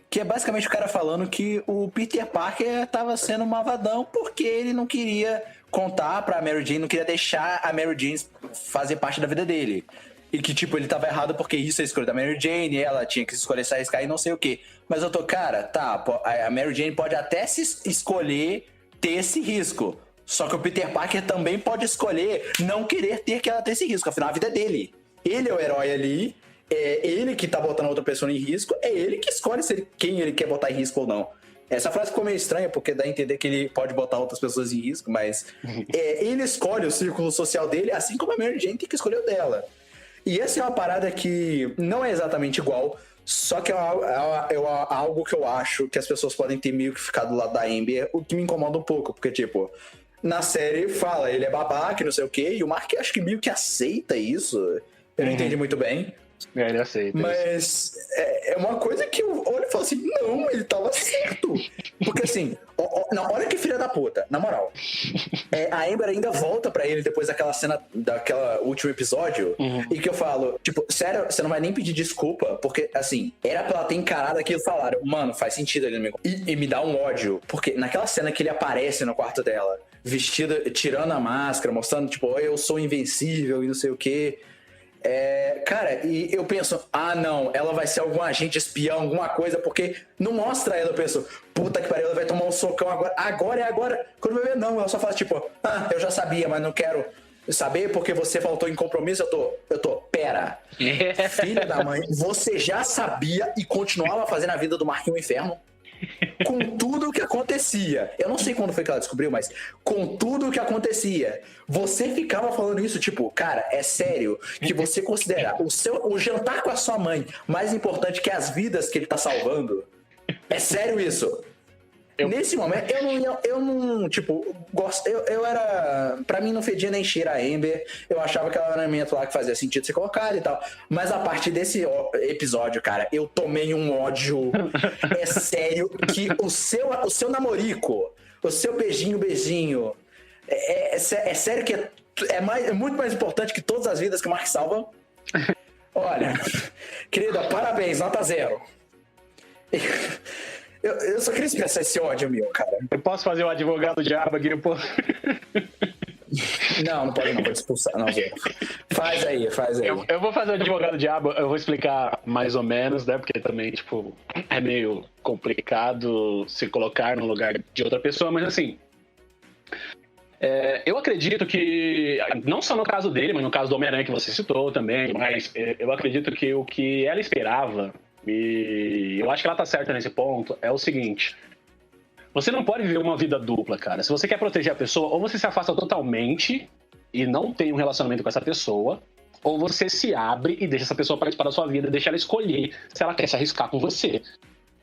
que é basicamente o cara falando que o Peter Parker tava sendo um malvadão porque ele não queria contar pra Mary Jane, não queria deixar a Mary Jane fazer parte da vida dele. E que, tipo, ele tava errado porque isso é a escolha da Mary Jane, e ela tinha que escolher se arriscar e não sei o quê. Mas eu tô, cara, tá, a Mary Jane pode até se escolher ter esse risco. Só que o Peter Parker também pode escolher não querer ter que ela ter esse risco. Afinal, a vida é dele. Ele é o herói ali, é ele que tá botando outra pessoa em risco, é ele que escolhe quem ele quer botar em risco ou não. Essa frase ficou meio estranha, porque dá a entender que ele pode botar outras pessoas em risco, mas ele escolhe o círculo social dele, assim como a Mary Jane tem que escolher o dela. E essa é uma parada que não é exatamente igual, só que é algo que eu acho que as pessoas podem ter meio que ficado do lado da Amber, o que me incomoda um pouco, porque, tipo, na série fala, ele é babaca, não sei o quê, e o Mark acho que meio que aceita isso. Eu não entendi muito bem. Ele aceita. Mas é uma coisa que eu olho e falo assim, não, ele tava certo. Porque assim, não, olha que filha da puta, na moral. A Amber ainda volta pra ele depois daquela cena, daquela último episódio, e que eu falo, tipo, sério, você não vai nem pedir desculpa, porque assim, era pra ela ter encarado aquilo e falaram, mano, faz sentido ele e me dá um ódio, porque naquela cena que ele aparece no quarto dela, vestido, tirando a máscara, mostrando, tipo, eu sou invencível e não sei o quê. Cara, e eu penso, não, ela vai ser algum agente espião, alguma coisa, porque não mostra ela, eu penso, puta que pariu, ela vai tomar um socão agora. Quando vai ver, não, ela só fala tipo, eu já sabia, mas não quero saber porque você faltou em compromisso, eu tô, pera, filha da mãe, você já sabia e continuava fazendo a vida do Marquinhos Inferno? Com tudo o que acontecia. Eu não sei quando foi que ela descobriu, mas com tudo o que acontecia, você ficava falando isso, tipo, cara, é sério que você considera o jantar com a sua mãe mais importante que as vidas que ele tá salvando? É sério isso? Nesse momento, eu não, tipo, gosto, eu era, pra mim não fedia nem cheira a Amber, eu achava que ela era um elemento lá que fazia sentido ser colocado e tal, mas a partir desse episódio, cara, eu tomei um ódio, é sério, que o seu namorico, o seu beijinho, é sério que é muito mais importante que todas as vidas que o Mark salva. Olha, querida, parabéns, nota 0. Eu só queria expressar esse ódio meu, cara. Eu posso fazer o advogado diabo aqui, pô? Não pode expulsar. Não, Zé. Faz aí. Eu vou fazer o advogado diabo, eu vou explicar mais ou menos, né? Porque também, tipo, é meio complicado se colocar no lugar de outra pessoa, mas assim... eu acredito que, não só no caso dele, mas no caso do Homem-Aranha que você citou também, mas eu acredito que o que ela esperava, e eu acho que ela tá certa nesse ponto, é o seguinte: você não pode viver uma vida dupla, cara. Se você quer proteger a pessoa, ou você se afasta totalmente e não tem um relacionamento com essa pessoa, ou você se abre e deixa essa pessoa participar da sua vida, deixa ela escolher se ela quer se arriscar com você.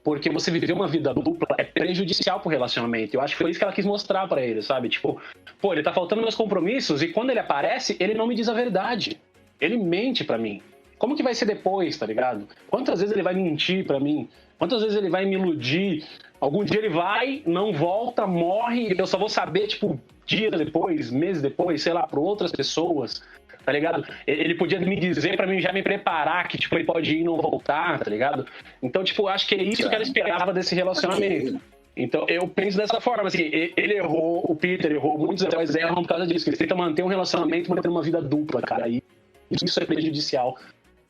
Porque você viver uma vida dupla é prejudicial pro relacionamento. Eu acho que foi isso que ela quis mostrar pra ele, sabe? Tipo, pô, ele tá faltando meus compromissos e quando ele aparece, ele não me diz a verdade. Ele mente pra mim. Como que vai ser depois, tá ligado? Quantas vezes ele vai mentir pra mim? Quantas vezes ele vai me iludir? Algum dia ele vai, não volta, morre e eu só vou saber, tipo, dias depois, meses depois, sei lá, por outras pessoas, tá ligado? Ele podia me dizer pra mim já me preparar que, tipo, ele pode ir e não voltar, tá ligado? Então, tipo, acho que é isso que ela esperava desse relacionamento. Então, eu penso dessa forma, assim, ele errou, o Peter errou, muitos heróis erram por causa disso, que eles tentam manter um relacionamento, mantendo uma vida dupla, cara, e isso é prejudicial.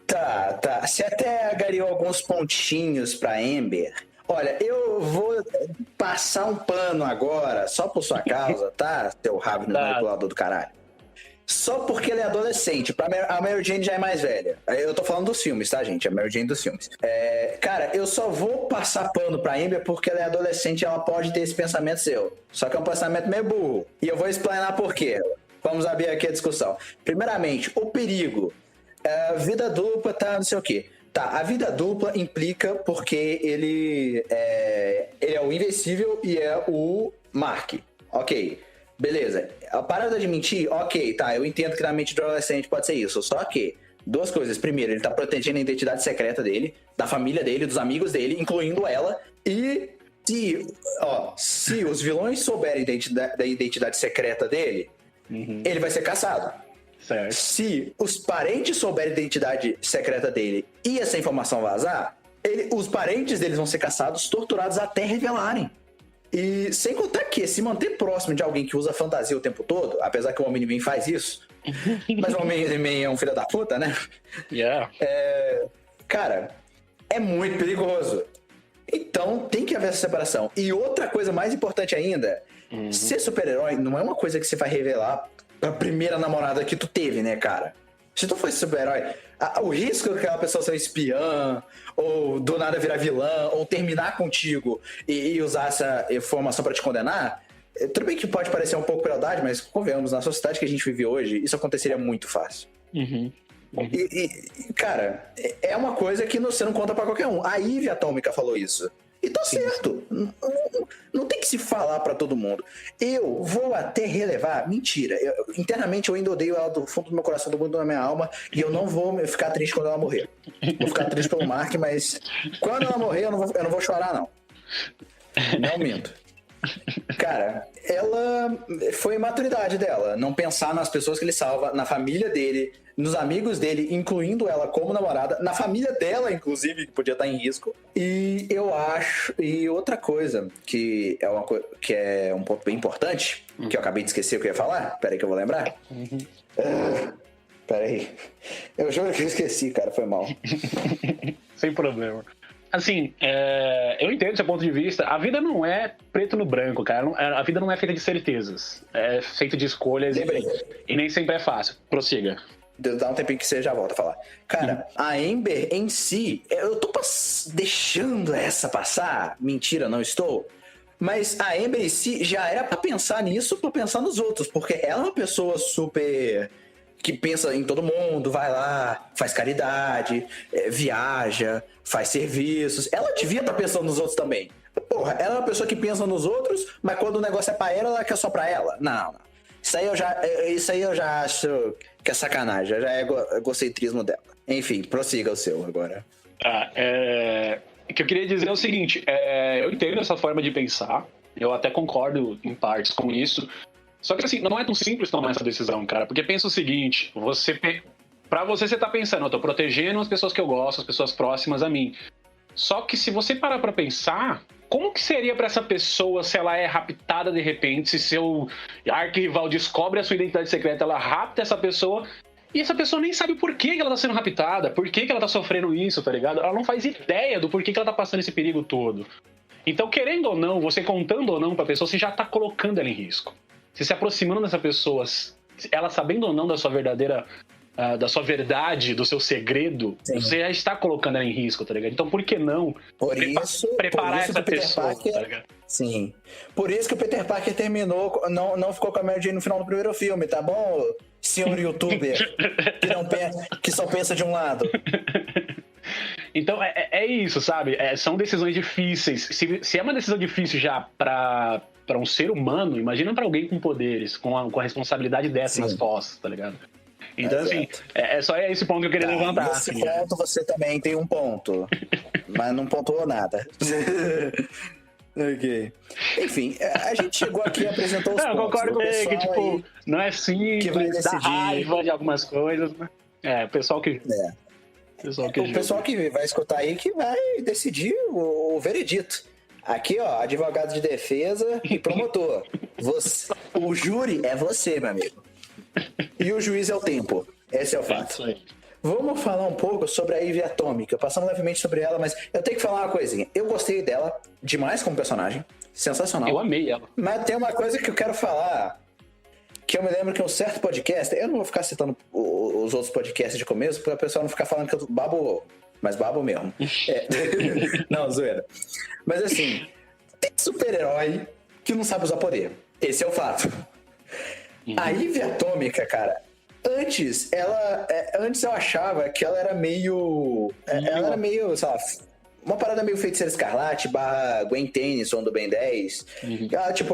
Tá. Você até agariou alguns pontinhos pra Amber. Olha, eu vou passar um pano agora, só por sua causa, tá? Seu rabo manipulador do caralho. Só porque ela é adolescente. A Mary Jane já é mais velha. Eu tô falando dos filmes, tá, gente? A Mary Jane dos filmes. Cara, eu só vou passar pano pra Amber porque ela é adolescente e ela pode ter esse pensamento seu. Só que é um pensamento meio burro. E eu vou explanar por quê. Vamos abrir aqui a discussão. Primeiramente, o perigo. Vida dupla, tá, não sei o quê. Tá, a vida dupla implica porque ele é o Invencível e é o Mark. Ok, beleza. A parada de mentir, ok, tá, eu entendo que na mente do adolescente pode ser isso. Só que, duas coisas. Primeiro, ele tá protegendo a identidade secreta dele, da família dele, dos amigos dele, incluindo ela. E se os vilões souberem da identidade secreta dele, ele vai ser caçado. Certo. Se os parentes souberem a identidade secreta dele e essa informação vazar, os parentes deles vão ser caçados, torturados até revelarem. E sem contar que se manter próximo de alguém que usa fantasia o tempo todo, apesar que o Homem-Man faz isso, mas o Homem-Man é um filho da puta, né? Yeah. Cara, é muito perigoso. Então tem que haver essa separação. E outra coisa mais importante ainda, ser super-herói não é uma coisa que você vai revelar pra primeira namorada que tu teve, né, cara? Se tu fosse super-herói, o risco que aquela pessoa ser espiã, ou do nada virar vilã, ou terminar contigo e usar essa informação pra te condenar, tudo bem que pode parecer um pouco crueldade, mas convenhamos, na sociedade que a gente vive hoje, isso aconteceria muito fácil. Cara, é uma coisa que você não conta pra qualquer um. A Ivy Atômica falou isso. E tá certo. Não tem que se falar pra todo mundo. Eu vou até relevar. Mentira. Internamente eu ainda odeio ela do fundo do meu coração, do fundo da minha alma. E eu não vou ficar triste quando ela morrer. Vou ficar triste pelo Mark, mas quando ela morrer eu não vou chorar, não. Não minto. Cara, ela foi a maturidade dela. Não pensar nas pessoas que ele salva, na família dele, nos amigos dele, incluindo ela como namorada, na família dela, inclusive, que podia estar em risco. E eu acho. E outra coisa, que é um ponto bem importante, que eu acabei de esquecer o que eu ia falar. Peraí que eu vou lembrar. Peraí. Eu juro que eu esqueci, cara, foi mal. Sem problema. Assim, eu entendo seu ponto de vista. A vida não é preto no branco, cara. A vida não é feita de certezas. É feita de escolhas e nem sempre é fácil. Prossiga. Dá um tempinho que você já volta a falar. Cara, a Amber em si, eu tô deixando essa passar. Mentira, não estou. Mas a Amber em si já era pra pensar nisso, pra pensar nos outros. Porque ela é uma pessoa super... que pensa em todo mundo, vai lá, faz caridade, viaja, faz serviços. Ela devia estar pensando nos outros também. Porra, ela é uma pessoa que pensa nos outros, mas quando o negócio é pra ela quer só pra ela. Não. Isso aí eu já acho que é sacanagem, já é egocentrismo dela. Enfim, prossiga o seu agora. O que eu queria dizer é o seguinte, eu entendo essa forma de pensar, eu até concordo em partes com isso, só que assim, não é tão simples tomar essa decisão, cara, porque pensa o seguinte, pra você tá pensando, eu tô protegendo as pessoas que eu gosto, as pessoas próximas a mim, só que se você parar pra pensar, como que seria pra essa pessoa se ela é raptada de repente, se seu arquirrival descobre a sua identidade secreta, ela rapta essa pessoa e essa pessoa nem sabe por que ela tá sendo raptada, por que ela tá sofrendo isso, tá ligado? Ela não faz ideia do porquê que ela tá passando esse perigo todo. Então, querendo ou não, você contando ou não pra pessoa, você já tá colocando ela em risco. Você se aproximando dessa pessoa, ela sabendo ou não da sua verdadeira... da sua verdade, do seu segredo, sim, você já está colocando ela em risco, tá ligado? Então por que não preparar essa pessoa, tá ligado? Sim. Por isso que o Peter Parker terminou, não ficou com a Mary Jane no final do primeiro filme, tá bom, senhor youtuber? que só pensa de um lado. Então é isso, sabe? São decisões difíceis. Se é uma decisão difícil já para um ser humano, imagina para alguém com poderes, com a responsabilidade dessa nas costas, tá ligado? Então, assim, só esse ponto que eu queria levantar. Nesse ponto você também tem um ponto, mas não pontuou nada. Ok. Enfim, a gente chegou aqui e apresentou os pontos. Eu concordo com ele que, tipo, não é simples, dá raiva de algumas coisas, né? O pessoal que... O pessoal que vai escutar aí que vai decidir o veredito. Aqui, ó, advogado de defesa e promotor. O júri é você, meu amigo. E o juiz é o tempo. Esse é o fato. Vamos falar um pouco sobre a Ivy Atômica. Passando levemente sobre ela, mas eu tenho que falar uma coisinha. Eu gostei dela demais como personagem. Sensacional. Eu amei ela. Mas tem uma coisa que eu quero falar. Que eu me lembro que um certo podcast... Eu não vou ficar citando os outros podcasts de começo, para o pessoal não ficar falando que eu babo... Mas babo mesmo. Não, zoeira. Mas assim... Tem super-herói que não sabe usar poder. Esse é o fato. A Ivy Atômica, cara, antes eu achava que ela era meio... Ela era meio, sei lá, uma parada meio Feiticeira Escarlate / Gwen Tennyson do Ben 10.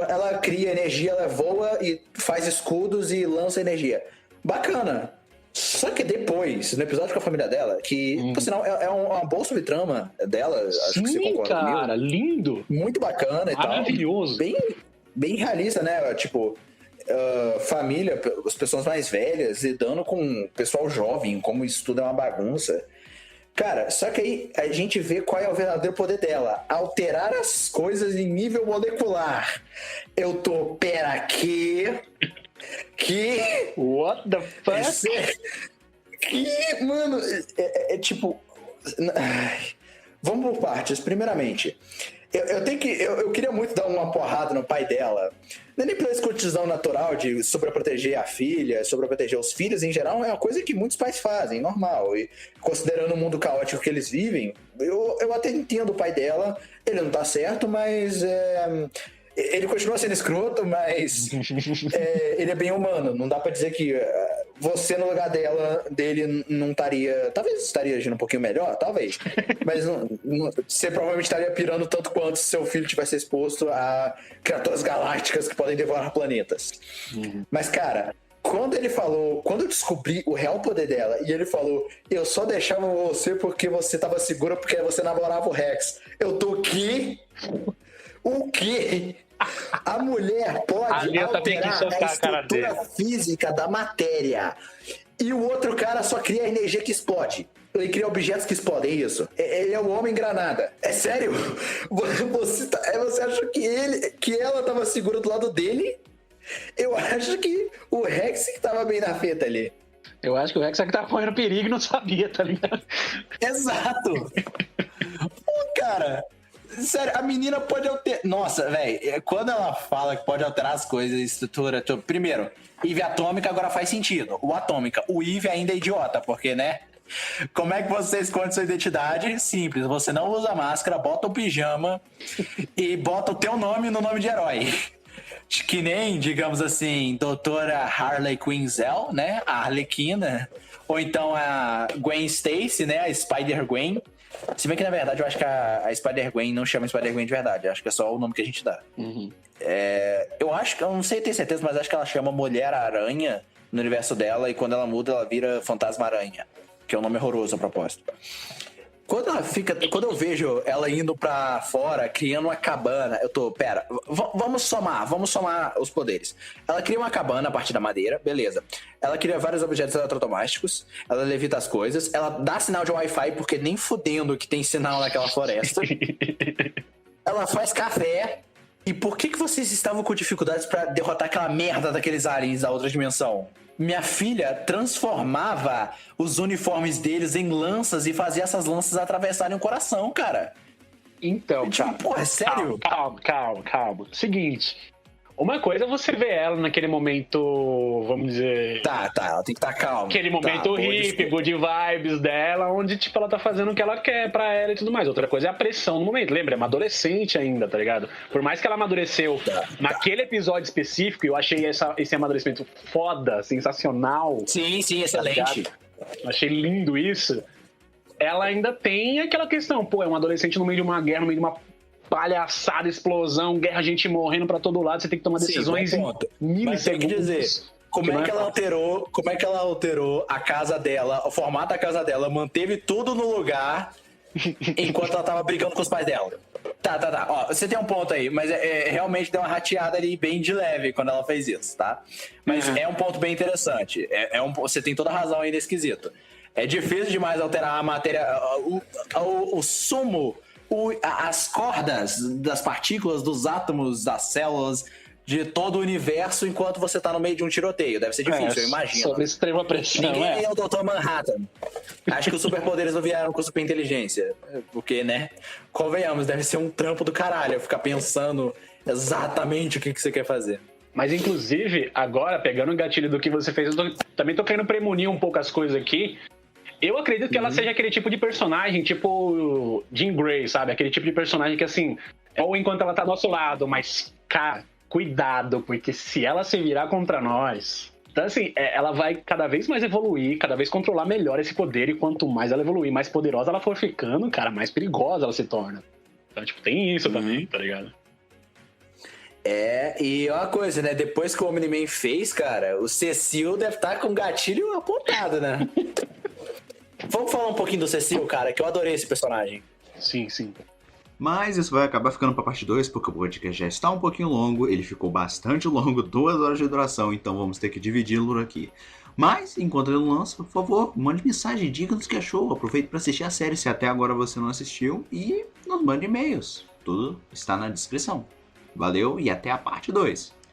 Ela cria energia, ela voa e faz escudos e lança energia. Bacana. Só que depois, no episódio com a família dela, que, por sinal, é uma boa subtrama dela, acho que você concorda comigo. Cara, lindo. Muito bacana e tal. Maravilhoso. Bem realista, né? Tipo... família, as pessoas mais velhas lidando com o pessoal jovem, como isso tudo é uma bagunça. Cara, só que aí a gente vê qual é o verdadeiro poder dela. Alterar as coisas em nível molecular. Eu tô, pera, que... What the fuck? Mano, tipo... Vamos por partes. Primeiramente, eu queria muito dar uma porrada no pai dela. Não é nem pela escrotidão natural de sobreproteger a filha, sobreproteger os filhos em geral, é uma coisa que muitos pais fazem, normal. E considerando o mundo caótico que eles vivem, eu até entendo o pai dela, ele não tá certo, mas ele continua sendo escroto, mas ele é bem humano. Não dá pra dizer que você no lugar dele não estaria... Talvez estaria agindo um pouquinho melhor, talvez. Mas você provavelmente estaria pirando tanto quanto se seu filho tivesse exposto a criaturas galácticas que podem devorar planetas. Mas, cara, quando eu descobri o real poder dela e ele falou, eu só deixava você porque você tava segura porque você namorava o Rex. Eu tô aqui... O quê? A mulher pode alterar a estrutura física da matéria. E o outro cara só cria energia que explode. Ele cria objetos que explodem, é isso. Ele é o homem granada. É sério? Você acha que ela tava segura do lado dele? Eu acho que o Rex que tava bem na feta ali. Eu acho que o Rex é que tava correndo perigo e não sabia, tá ligado? Exato. Cara... Sério, a menina pode alterar... Nossa, velho, quando ela fala que pode alterar as coisas, estrutura... Primeiro, Ivy Atômica agora faz sentido. O Atômica. O Ivy ainda é idiota, porque, né? Como é que você esconde sua identidade? Simples, você não usa máscara, bota o pijama e bota o teu nome no nome de herói. Que nem, digamos assim, doutora Harley Quinzel, né? A Arlequina. Ou então a Gwen Stacy, né? A Spider-Gwen. Se bem que, na verdade, eu acho que a Spider-Gwen não chama Spider-Gwen de verdade. Eu acho que é só o nome que a gente dá. Uhum. Eu acho que, eu não sei ter certeza, mas acho que ela chama Mulher-Aranha no universo dela, e quando ela muda, ela vira Fantasma-Aranha, que é um nome horroroso a propósito. Quando eu vejo ela indo pra fora, criando uma cabana, eu tô, pera, vamos somar os poderes. Ela cria uma cabana a partir da madeira, beleza. Ela cria vários objetos eletrodomésticos, ela levita as coisas, ela dá sinal de Wi-Fi, porque nem fudendo que tem sinal naquela floresta. Ela faz café. E por que vocês estavam com dificuldades pra derrotar aquela merda daqueles aliens da outra dimensão? Minha filha transformava os uniformes deles em lanças e fazia essas lanças atravessarem o coração, cara. Então, Tipo, porra, é sério? Calma. Seguinte, uma coisa é você ver ela naquele momento, vamos dizer... Tá, ela tem que estar calma. Aquele momento hippie, good vibes dela, onde, tipo, ela tá fazendo o que ela quer pra ela e tudo mais. Outra coisa é a pressão no momento. Lembra, é uma adolescente ainda, tá ligado? Por mais que ela amadureceu naquele episódio específico, eu achei esse amadurecimento foda, sensacional. Sim, excelente. Achei lindo isso. Ela ainda tem aquela questão, pô, é um adolescente no meio de uma guerra, no meio de uma palhaçada, explosão, guerra, gente morrendo pra todo lado, você tem que tomar decisões em milissegundos. Mas tem que dizer, como é que ela alterou a casa dela, o formato da casa dela, manteve tudo no lugar enquanto ela tava brigando com os pais dela. Tá. Ó, você tem um ponto aí, mas realmente deu uma rateada ali bem de leve quando ela fez isso, tá? Mas é um ponto bem interessante. Você tem toda a razão aí nesse quesito. É difícil demais alterar a matéria, o sumo, as cordas das partículas, dos átomos, das células, de todo o universo enquanto você tá no meio de um tiroteio. Deve ser difícil, eu imagino. Sob extrema pressão, Ninguém é o Dr. Manhattan. Acho que os superpoderes não vieram com superinteligência. Porque, né? Convenhamos, deve ser um trampo do caralho ficar pensando exatamente o que você quer fazer. Mas, inclusive, agora, pegando o gatilho do que você fez, também tô querendo premunir um pouco as coisas aqui. Eu acredito que ela seja aquele tipo de personagem, tipo Jean Grey, sabe? Aquele tipo de personagem que, assim, ou enquanto ela tá do nosso lado, mas, cara, cuidado, porque se ela se virar contra nós... Então, assim, ela vai cada vez mais evoluir, cada vez controlar melhor esse poder, e quanto mais ela evoluir, mais poderosa ela for ficando, cara, mais perigosa ela se torna. Então, tipo, tem isso também, tá ligado? E uma coisa, né? Depois que o Omni-Man fez, cara, o Cecil deve estar com o gatilho apontado, né? Vamos falar um pouquinho do Cecil, cara, que eu adorei esse personagem. Sim. Mas isso vai acabar ficando pra parte 2, porque o podcast já está um pouquinho longo, ele ficou bastante longo, 2 horas de duração, então vamos ter que dividi-lo aqui. Mas, enquanto ele lança, por favor, mande mensagem, diga-nos o que achou, aproveite para assistir a série se até agora você não assistiu, e nos mande e-mails, tudo está na descrição. Valeu e até a parte 2.